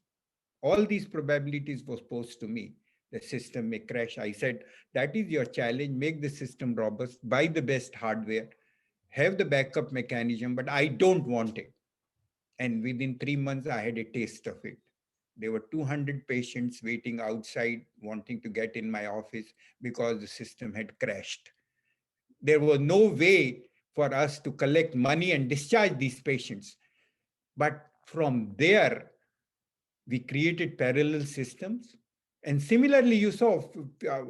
All these probabilities was posed to me. The system may crash. I said, that is your challenge. Make the system robust, buy the best hardware, have the backup mechanism, but I don't want it. And within 3 months, I had a taste of it. There were 200 patients waiting outside, wanting to get in my office because the system had crashed. There was no way for us to collect money and discharge these patients. But from there, we created parallel systems. And similarly, you saw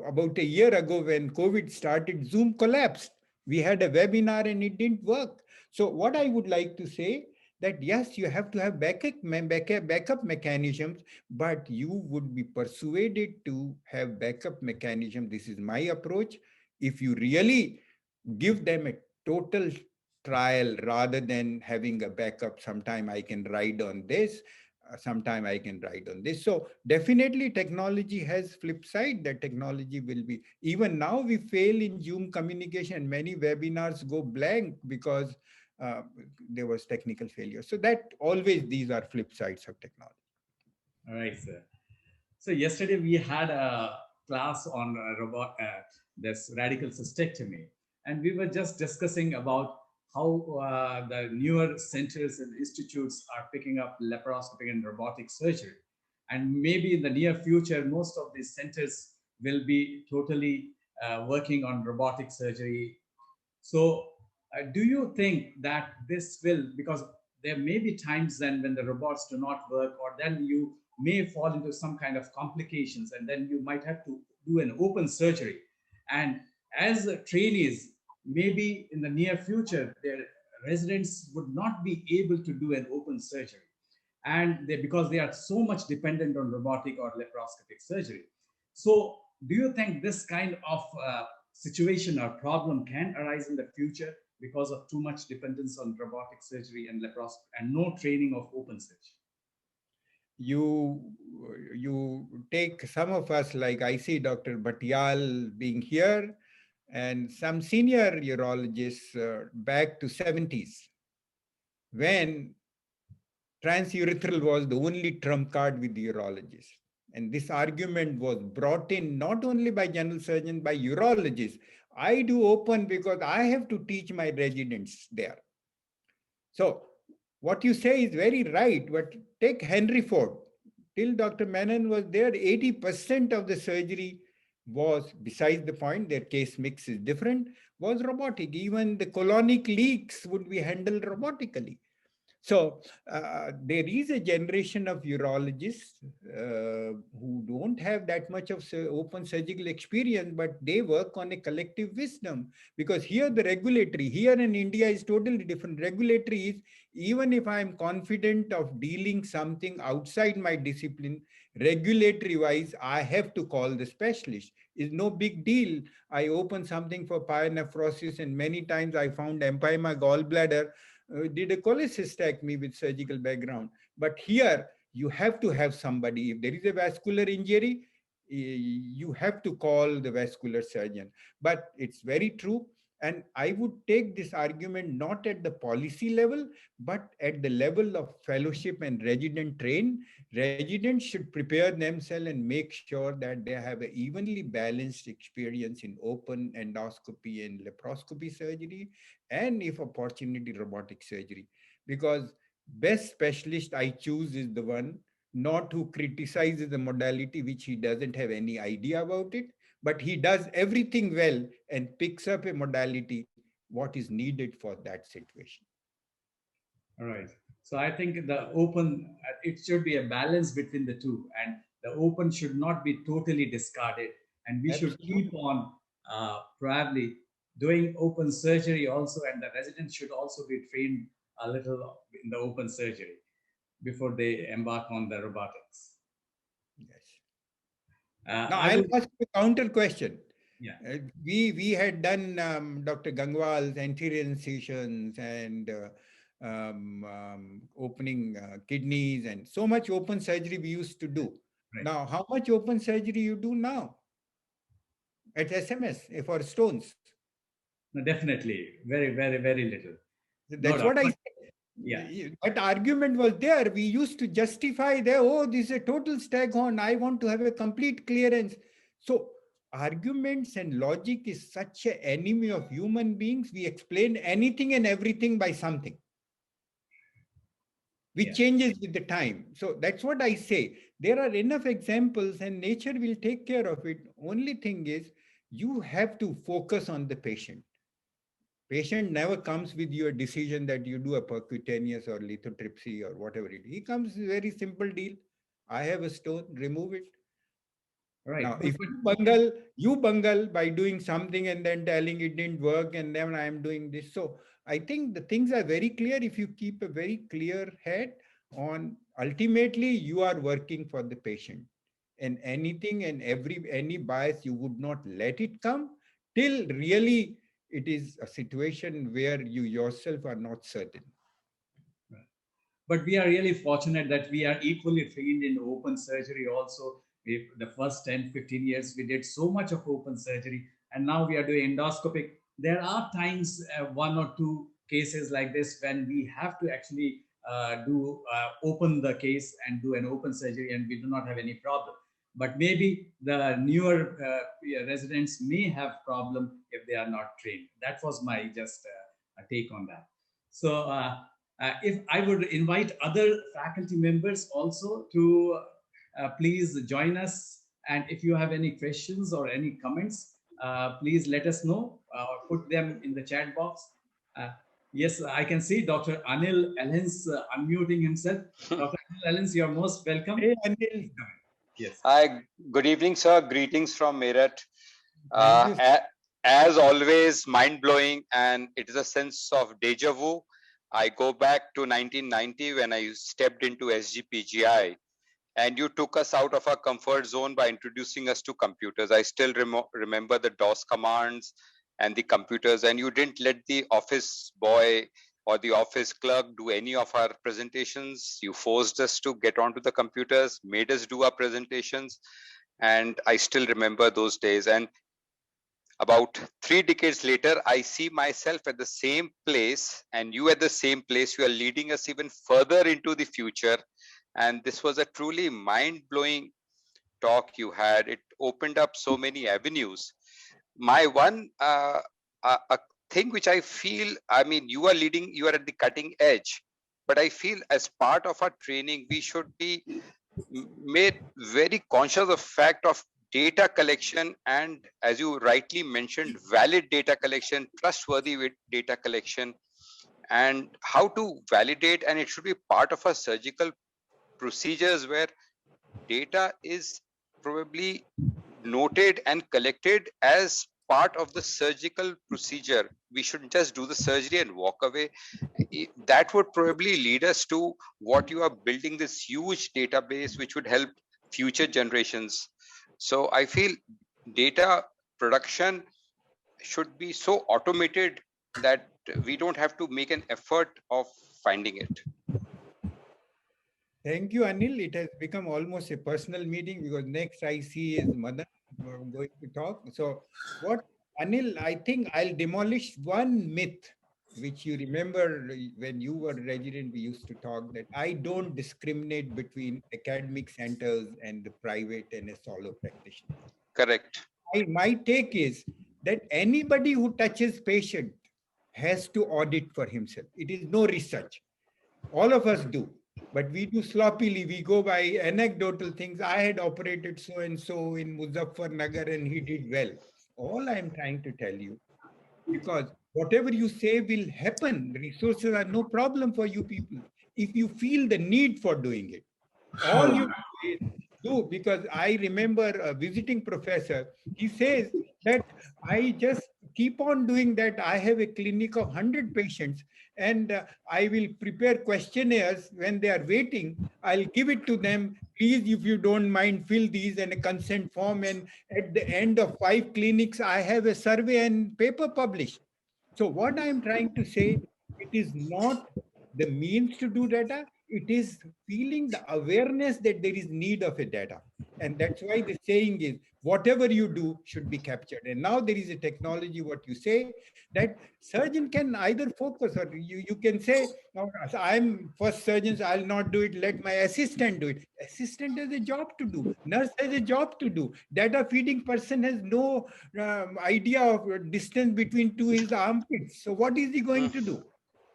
about a year ago when COVID started, Zoom collapsed. We had a webinar and it didn't work. So what I would like to say that yes, you have to have backup mechanisms, but you would be persuaded to have backup mechanism. This is my approach. If you really give them a total trial rather than having a backup, sometime I can ride on this, sometime I can ride on this. So definitely technology has flip side. That technology will be, even now we fail in Zoom communication, many webinars go blank because uh, there was technical failure. So that always, these are flip sides of technology. All right, sir. So yesterday we had a class on this radical cystectomy, and we were just discussing about how the newer centers and institutes are picking up laparoscopic and robotic surgery, and maybe in the near future, most of these centers will be totally working on robotic surgery. So, do you think that this will, because there may be times then when the robots do not work, or then you may fall into some kind of complications, and then you might have to do an open surgery. And as trainees, maybe in the near future, their residents would not be able to do an open surgery. And they, because they are so much dependent on robotic or laparoscopic surgery. So, do you think this kind of situation or problem can arise in the future because of too much dependence on robotic surgery and laparoscopy and no training of open surgery? you you take some of us, like I see Dr. Bhatyal being here and some senior urologists back to 70s when transurethral was the only trump card with the urologist. And this argument was brought in not only by general surgeons, by urologists. I do open because I have to teach my residents there. So what you say is very right, but take Henry Ford. Till Dr. Menon was there, 80% of the surgery was, besides the point, their case mix is different, was robotic. Even the colonic leaks would be handled robotically. So there is a generation of urologists who don't have that much of open surgical experience, but they work on a collective wisdom. Because here the regulatory, here in India is totally different. Regulatory is, even if I'm confident of dealing something outside my discipline, Regulatory wise, I have to call the specialist. It's no big deal. I open something for pyonephrosis, and many times I found empyema gallbladder, did a cholecystectomy with surgical background. But here, you have to have somebody. If there is a vascular injury, you have to call the vascular surgeon. But it's very true. And I would take this argument not at the policy level, but at the level of fellowship and resident train. Residents should prepare themselves and make sure that they have an evenly balanced experience in open endoscopy and laparoscopy surgery, and if opportunity, robotic surgery. Because best specialist I choose is the one not who criticizes the modality which he doesn't have any idea about it, but he does everything well and picks up a modality what is needed for that situation. All right. So I think the open, it should be a balance between the two, and the open should not be totally discarded. And we should keep Absolutely. on probably doing open surgery also, and the residents should also be trained a little in the open surgery before they embark on the robotics. Yes. Now I I'll would, ask a counter question. yeah, We had done Dr. Gangwal's anterior incisions and opening kidneys and so much open surgery we used to do. right. Now, how much open surgery you do now at SMS for stones? No, definitely, very, very, very little. No That's doubt. what I But yeah, said. That argument was there. We used to justify there, oh, this is a total staghorn. I want to have a complete clearance. So arguments and logic is such an enemy of human beings. We explain anything and everything by something, which yeah. changes with the time. So that's what I say. There are enough examples and nature will take care of it. Only thing is you have to focus on the patient. Patient never comes with your decision that you do a percutaneous or lithotripsy or whatever it is. He comes with very simple deal. I have a stone, remove it. Right. Now, if you bungle by doing something and then telling it didn't work and then I am doing this. So I think the things are very clear. If you keep a very clear head on, ultimately you are working for the patient. And anything and any bias, you would not let it come till really it is a situation where you yourself are not certain. But we are really fortunate that we are equally trained in open surgery also. The first 10, 15 years, we did so much of open surgery, and now we are doing endoscopic. There are times, one or two cases like this, when we have to actually do open the case and do an open surgery, and we do not have any problem. But maybe the newer residents may have problem if they are not trained. That was my just take on that. So if I would invite other faculty members also to please join us. And if you have any questions or any comments, please let us know or put them in the chat box. Yes, I can see Dr. Anil Ellens unmuting himself. Dr. Anil Ellens, you're most welcome. Hey, Anil. Yes. Hi, good evening, sir. Greetings from Meerut. Thank you. As always, mind-blowing, and it is a sense of deja vu. I go back to 1990 when I stepped into SGPGI, and you took us out of our comfort zone by introducing us to computers. I still remember the DOS commands and the computers, and you didn't let the office boy or the office clerk do any of our presentations. You forced us to get onto the computers, made us do our presentations, and I still remember those days. And about 3 decades later, I see myself at the same place and you at the same place. You are leading us even further into the future. And this was a truly mind-blowing talk you had. It opened up so many avenues. My one a thing which I feel, I mean, you are leading, you are at the cutting edge, but I feel as part of our training, we should be made very conscious of fact of data collection, and as you rightly mentioned, valid data collection, trustworthy with data collection, and how to validate. And it should be part of our surgical procedures where data is probably noted and collected as part of the surgical procedure. We shouldn't just do the surgery and walk away. That would probably lead us to what you are building, this huge database which would help future generations. So I feel data production should be so automated that we don't have to make an effort of finding it. Thank you, Anil. It has become almost a personal meeting because next I see is Madan going to talk. So what, Anil, I think I'll demolish one myth which you remember when you were resident, we used to talk that I don't discriminate between academic centers and the private and a solo practitioner. Correct. My take is that anybody who touches patient has to audit for himself. It is no research. All of us do, but we do sloppily. We go by anecdotal things. I had operated so and so in Muzaffarnagar and he did well. All I'm trying to tell you, because whatever you say will happen. Resources are no problem for you people if you feel the need for doing it. All you do, because I remember a visiting professor, he says that I just keep on doing that. I have a clinic of 100 patients and I will prepare questionnaires when they are waiting. I'll give it to them. Please, if you don't mind, fill these and a consent form. And at the end of 5 clinics, I have a survey and paper published. So what I'm trying to say, it is not the means to do data, it is feeling the awareness that there is need of a data. And that's why the saying is, whatever you do should be captured. And now there is a technology, what you say, that surgeon can either focus or you can say, no, I'm first surgeon, so I'll not do it, let my assistant do it. Assistant has a job to do. Nurse has a job to do. Data feeding person has no idea of distance between two his armpits. So what is he going to do?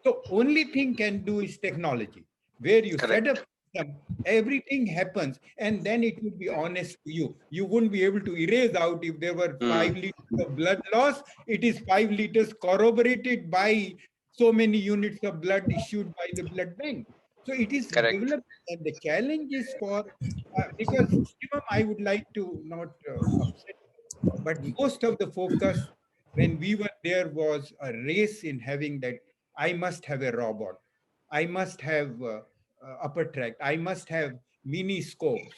So only thing can do is technology, where you Correct. set up system, everything happens, and then it would be honest to you. You wouldn't be able to erase out if there were 5 liters of blood loss. It is 5 liters corroborated by so many units of blood issued by the blood bank. So it is Correct. developed, and the challenge is for because Shivam, I would like to not upset, but most of the focus when we were there was a race in having that. I must have a robot. I must have upper tract. I must have mini scopes.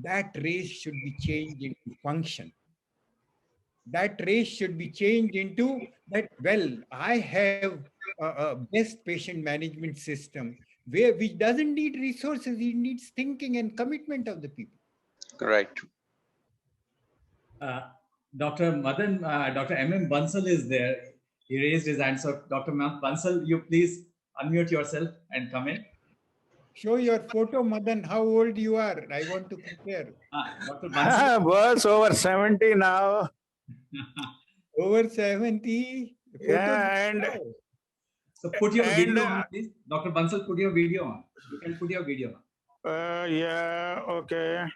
That race should be changed into function. That race should be changed into that, well, I have a best patient management system which doesn't need resources, it needs thinking and commitment of the people. Right. Dr. Madan, Dr. M.M. Bansal is there. He raised his hand. So, Dr. Bansal, you please unmute yourself and come in. Show your photo, Madan, how old you are. I want to compare. Dr. Bansal. Was over 70 now. Over 70. Yeah, and so put your video on, please. Dr. Bansal, put your video on. You can put your video on. Yeah, okay.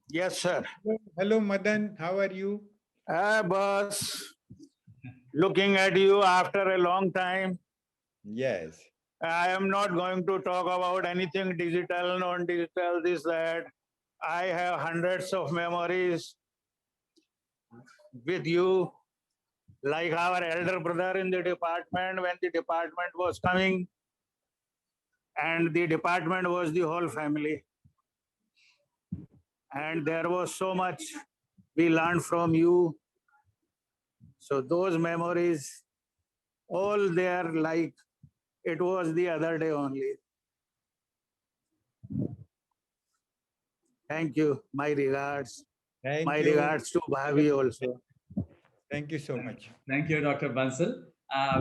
Yes, sir. Hello, Madan. How are you? Boss. Looking at you after a long time. Yes. I am not going to talk about anything digital, non-digital, this, that. I have hundreds of memories with you, like our elder brother in the department when the department was coming, and the department was the whole family. And there was so much we learned from you. So those memories, all there like it was the other day only. Thank you. My regards. My regards to Bhavi also. Thank you so much. Thank you, Dr. Bansal.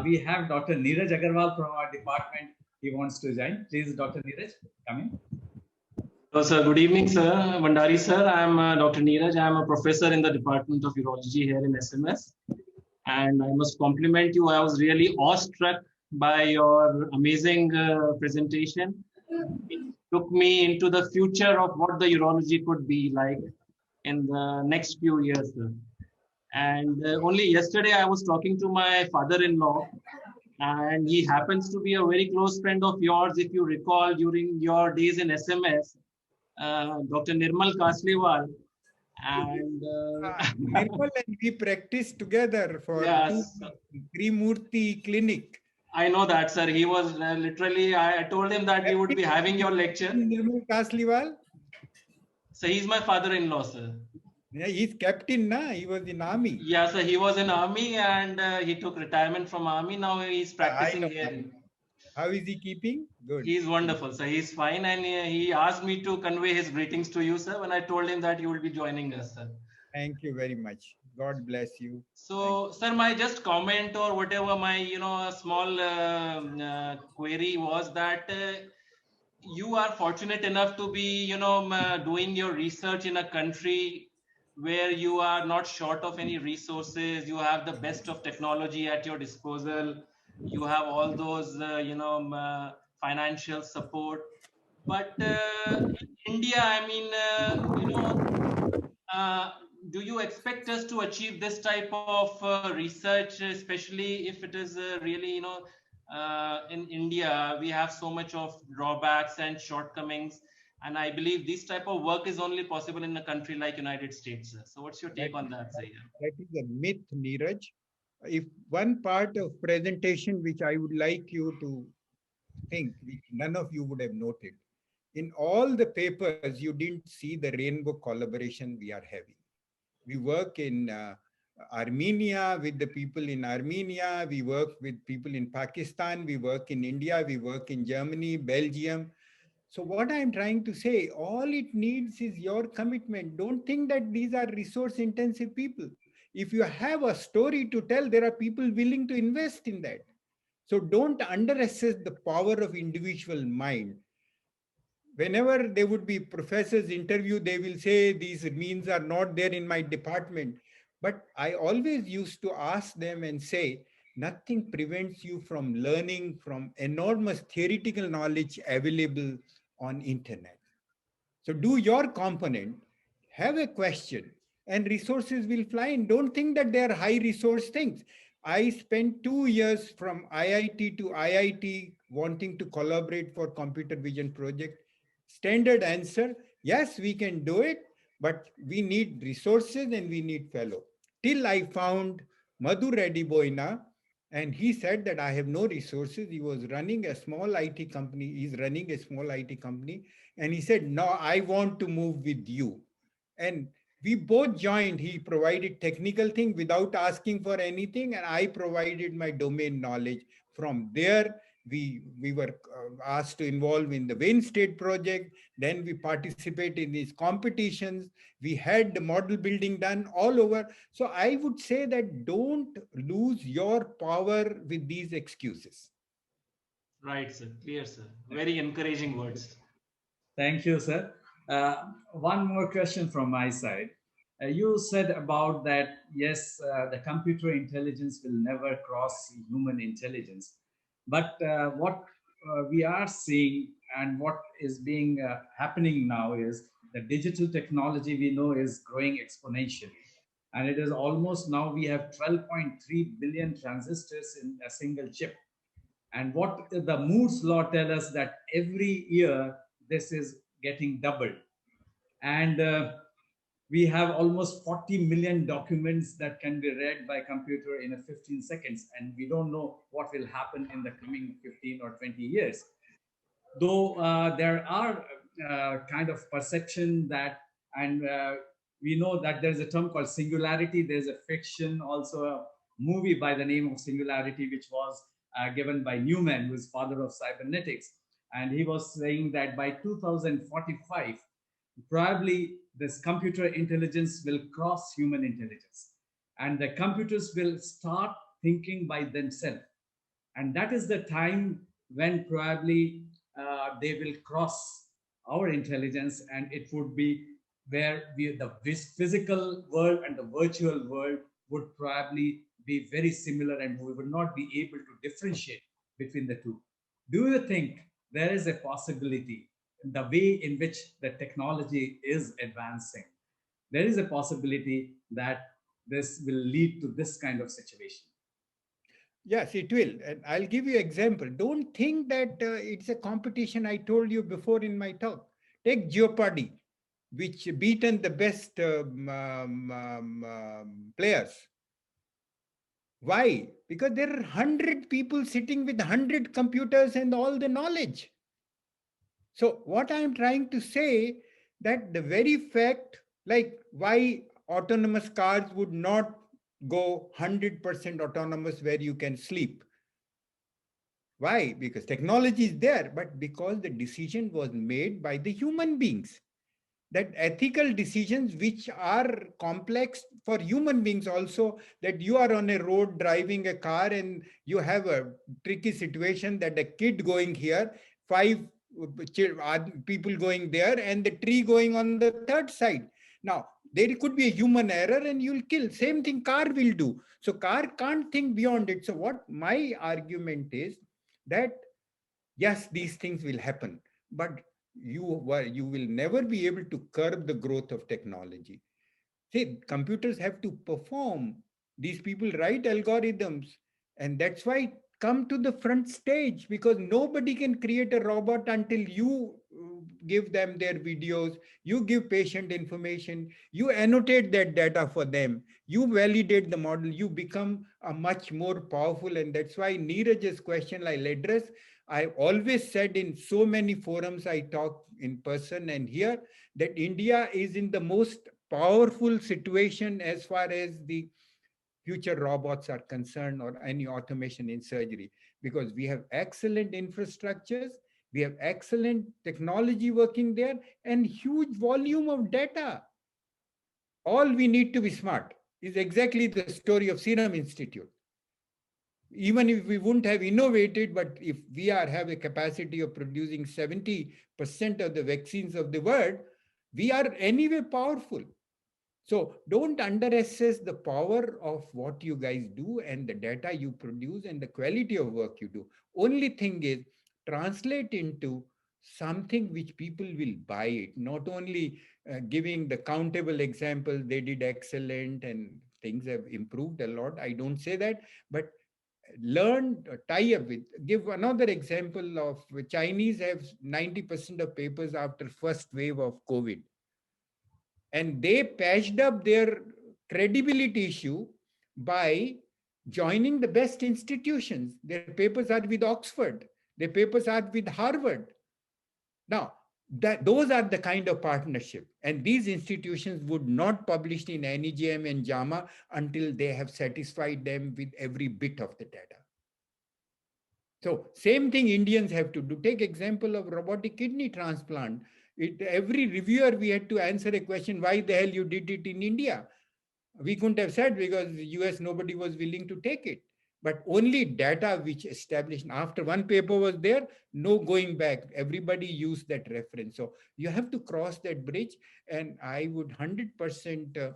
We have Dr. Neeraj Agarwal from our department. He wants to join. Please, Dr. Neeraj, come in. Hello, sir. Good evening, sir. Vandari, sir. I am Dr. Neeraj. I am a professor in the Department of Urology here in SMS. And I must compliment you. I was really awestruck by your amazing presentation. It took me into the future of what the urology could be like in the next few years, sir. And only yesterday I was talking to my father-in-law, and he happens to be a very close friend of yours. If you recall, during your days in SMS, Dr. Nirmal Kasliwal. And Nirmal and we practiced together for Trimurti Clinic. I know that, sir. He was literally, I told him that we would be having your lecture. Nirmal Kasliwal? So he's my father-in-law, sir. Yeah, he's captain, na? He was in army. Yeah, so he was in army and he took retirement from army. Now he's I practicing know. here. How is he keeping? Good. He's wonderful. So he's fine. And he asked me to convey his greetings to you, sir, when I told him that you will be joining us, sir. Thank you very much. God bless you. So, sir, my just comment or whatever my, small query was that you are fortunate enough to be, doing your research in a country where you are not short of any resources. You have the best of technology at your disposal. You have all those, financial support. But in India, I mean, do you expect us to achieve this type of research, especially if it is really, in India, we have so much of drawbacks and shortcomings. And I believe this type of work is only possible in a country like United States, sir. So what's your take on that, sir? That is a myth, Neeraj. If one part of presentation which I would like you to think, which none of you would have noted, in all the papers, you didn't see the rainbow collaboration we are having. We work in Armenia with the people in Armenia. We work with people in Pakistan. We work in India. We work in Germany, Belgium. So what I'm trying to say, all it needs is your commitment. Don't think that these are resource intensive people. If you have a story to tell, there are people willing to invest in that. So don't underestimate the power of individual mind. Whenever there would be professors interview, they will say these means are not there in my department. But I always used to ask them and say, nothing prevents you from learning from enormous theoretical knowledge available on internet. So do your component, have a question, and resources will fly in. Don't think that they are high resource things. I spent 2 years from IIT to IIT wanting to collaborate for computer vision project. Standard answer, yes, we can do it, but we need resources and we need fellow. Till I found Madhu Reddy Boina, and he said that I have no resources. He was running a small IT company. He's running a small IT company. And he said, no, I want to move with you. And we both joined. He provided technical thing without asking for anything. And I provided my domain knowledge. From there, we were asked to involve in the Wayne State project. Then we participate in these competitions. We had the model building done all over. So I would say that don't lose your power with these excuses. Right, sir. Clear, sir. Very encouraging words. Thank you, sir. One more question from my side. You said about that, yes, the computer intelligence will never cross human intelligence. But what we are seeing and what is being happening now is the digital technology we know is growing exponentially. And it is almost now we have 12.3 billion transistors in a single chip. And what the Moore's law tells us that every year this is getting doubled. And we have almost 40 million documents that can be read by computer in a 15 seconds. And we don't know what will happen in the coming 15 or 20 years. Though there are kind of perception that, and we know that there's a term called singularity. There's a fiction, also a movie by the name of Singularity, which was given by Newman, who is father of cybernetics. And he was saying that by 2045, probably this computer intelligence will cross human intelligence. And the computers will start thinking by themselves. And that is the time when probably they will cross our intelligence, and it would be where the physical world and the virtual world would probably be very similar, and we would not be able to differentiate between the two. Do you think there is a possibility, the way in which the technology is advancing, there is a possibility that this will lead to this kind of situation? Yes, it will. And I'll give you an example. Don't think that it's a competition. I told you before in my talk. Take Jeopardy, which beaten the best players. Why? Because there are 100 people sitting with 100 computers and all the knowledge. So what I'm trying to say, that the very fact, like why autonomous cars would not go 100% autonomous where you can sleep. Why? Because technology is there, but because the decision was made by the human beings. That ethical decisions which are complex for human beings also, that you are on a road driving a car and you have a tricky situation that a kid going here, five people going there, and the tree going on the third side. Now there could be a human error and you'll kill. Same thing car will do. So car can't think beyond it. So what my argument is, that yes, these things will happen, but you will never be able to curb the growth of technology. See, computers have to perform. These people write algorithms, and that's why come to the front stage, because nobody can create a robot until you give them their videos, you give patient information, you annotate that data for them, you validate the model, you become a much more powerful. And that's why Neeraj's question I'll address. I always said in so many forums I talk in person and here, that India is in the most powerful situation as far as the future robots are concerned, or any automation in surgery, because we have excellent infrastructures, we have excellent technology working there, and huge volume of data. All we need to be smart is exactly the story of Serum Institute. Even if we wouldn't have innovated, but if we have a capacity of producing 70% of the vaccines of the world, we are anyway powerful. So don't underestimate the power of what you guys do and the data you produce and the quality of work you do. Only thing is, translate into something which people will buy it, not only giving the countable example, they did excellent and things have improved a lot. I don't say that, but learn, tie up with. Give another example of Chinese have 90% of papers after first wave of COVID, and they patched up their credibility issue by joining the best institutions. Their papers are with Oxford, their papers are with Harvard. Now, those are the kind of partnership. And these institutions would not publish in NEJM and JAMA until they have satisfied them with every bit of the data. So same thing Indians have to do. Take example of robotic kidney transplant. Every reviewer, we had to answer a question, why the hell you did it in India? We couldn't have said because US, nobody was willing to take it. But only data which established, after one paper was there, no going back. Everybody used that reference. So you have to cross that bridge. And I would 100%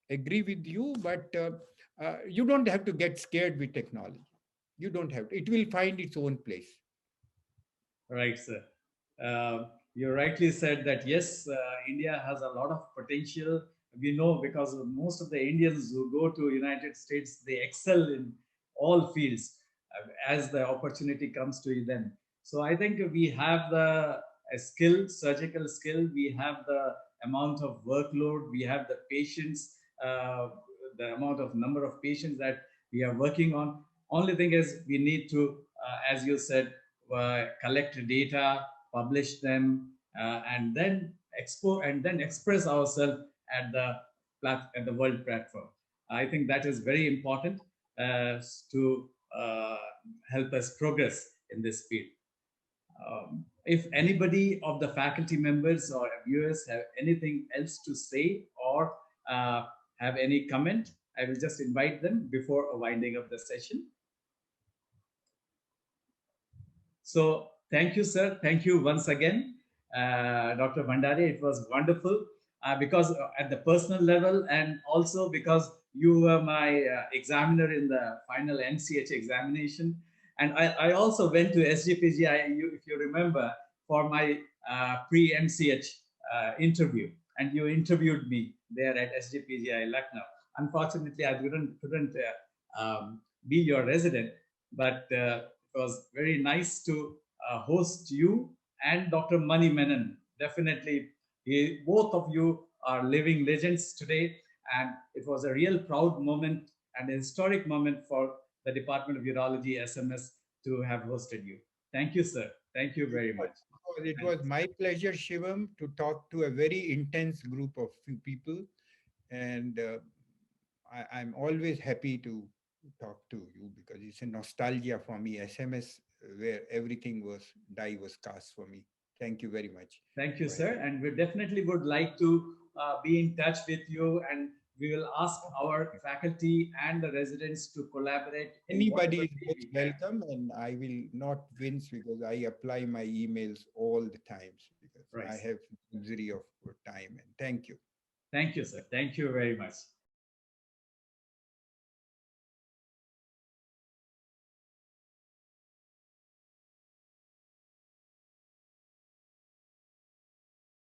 agree with you, but you don't have to get scared with technology. You don't have to. It will find its own place. Right, sir. You rightly said that, yes, India has a lot of potential. We know because most of the Indians who go to United States, they excel in all fields as the opportunity comes to them. So I think we have the skill, surgical skill, we have the amount of workload, we have the patients, the amount of number of patients that we are working on. Only thing is we need to, as you said, collect data, publish them, and then express ourselves at the world platform. I think that is very important to help us progress in this field. If anybody of the faculty members or viewers have anything else to say or have any comment, I will just invite them before winding up the session. So thank you, sir. Thank you once again, Dr. Bhandari. It was wonderful because at the personal level, and also because you were my examiner in the final MCH examination. And I also went to SGPGI, if you remember, for my pre-MCH interview. And you interviewed me there at SGPGI Lucknow. Unfortunately, I couldn't be your resident, but it was very nice to host you and Dr. Mani Menon. Definitely, both of you are living legends today, and it was a real proud moment and a historic moment for the Department of Urology, SMS, to have hosted you. Thank you, sir. Thank you very much. It was my pleasure, Shivam, to talk to a very intense group of few people. And I'm always happy to talk to you because it's a nostalgia for me, SMS, where everything was, die was cast for me. Thank you very much. Thank you, Bye. sir. And we definitely would like to be in touch with you, and we will ask our faculty and the residents to collaborate. Anybody is most welcome, and I will not wince because I apply my emails all the times because Right. I have luxury of time. And thank you. Thank you, sir. Thank you very much.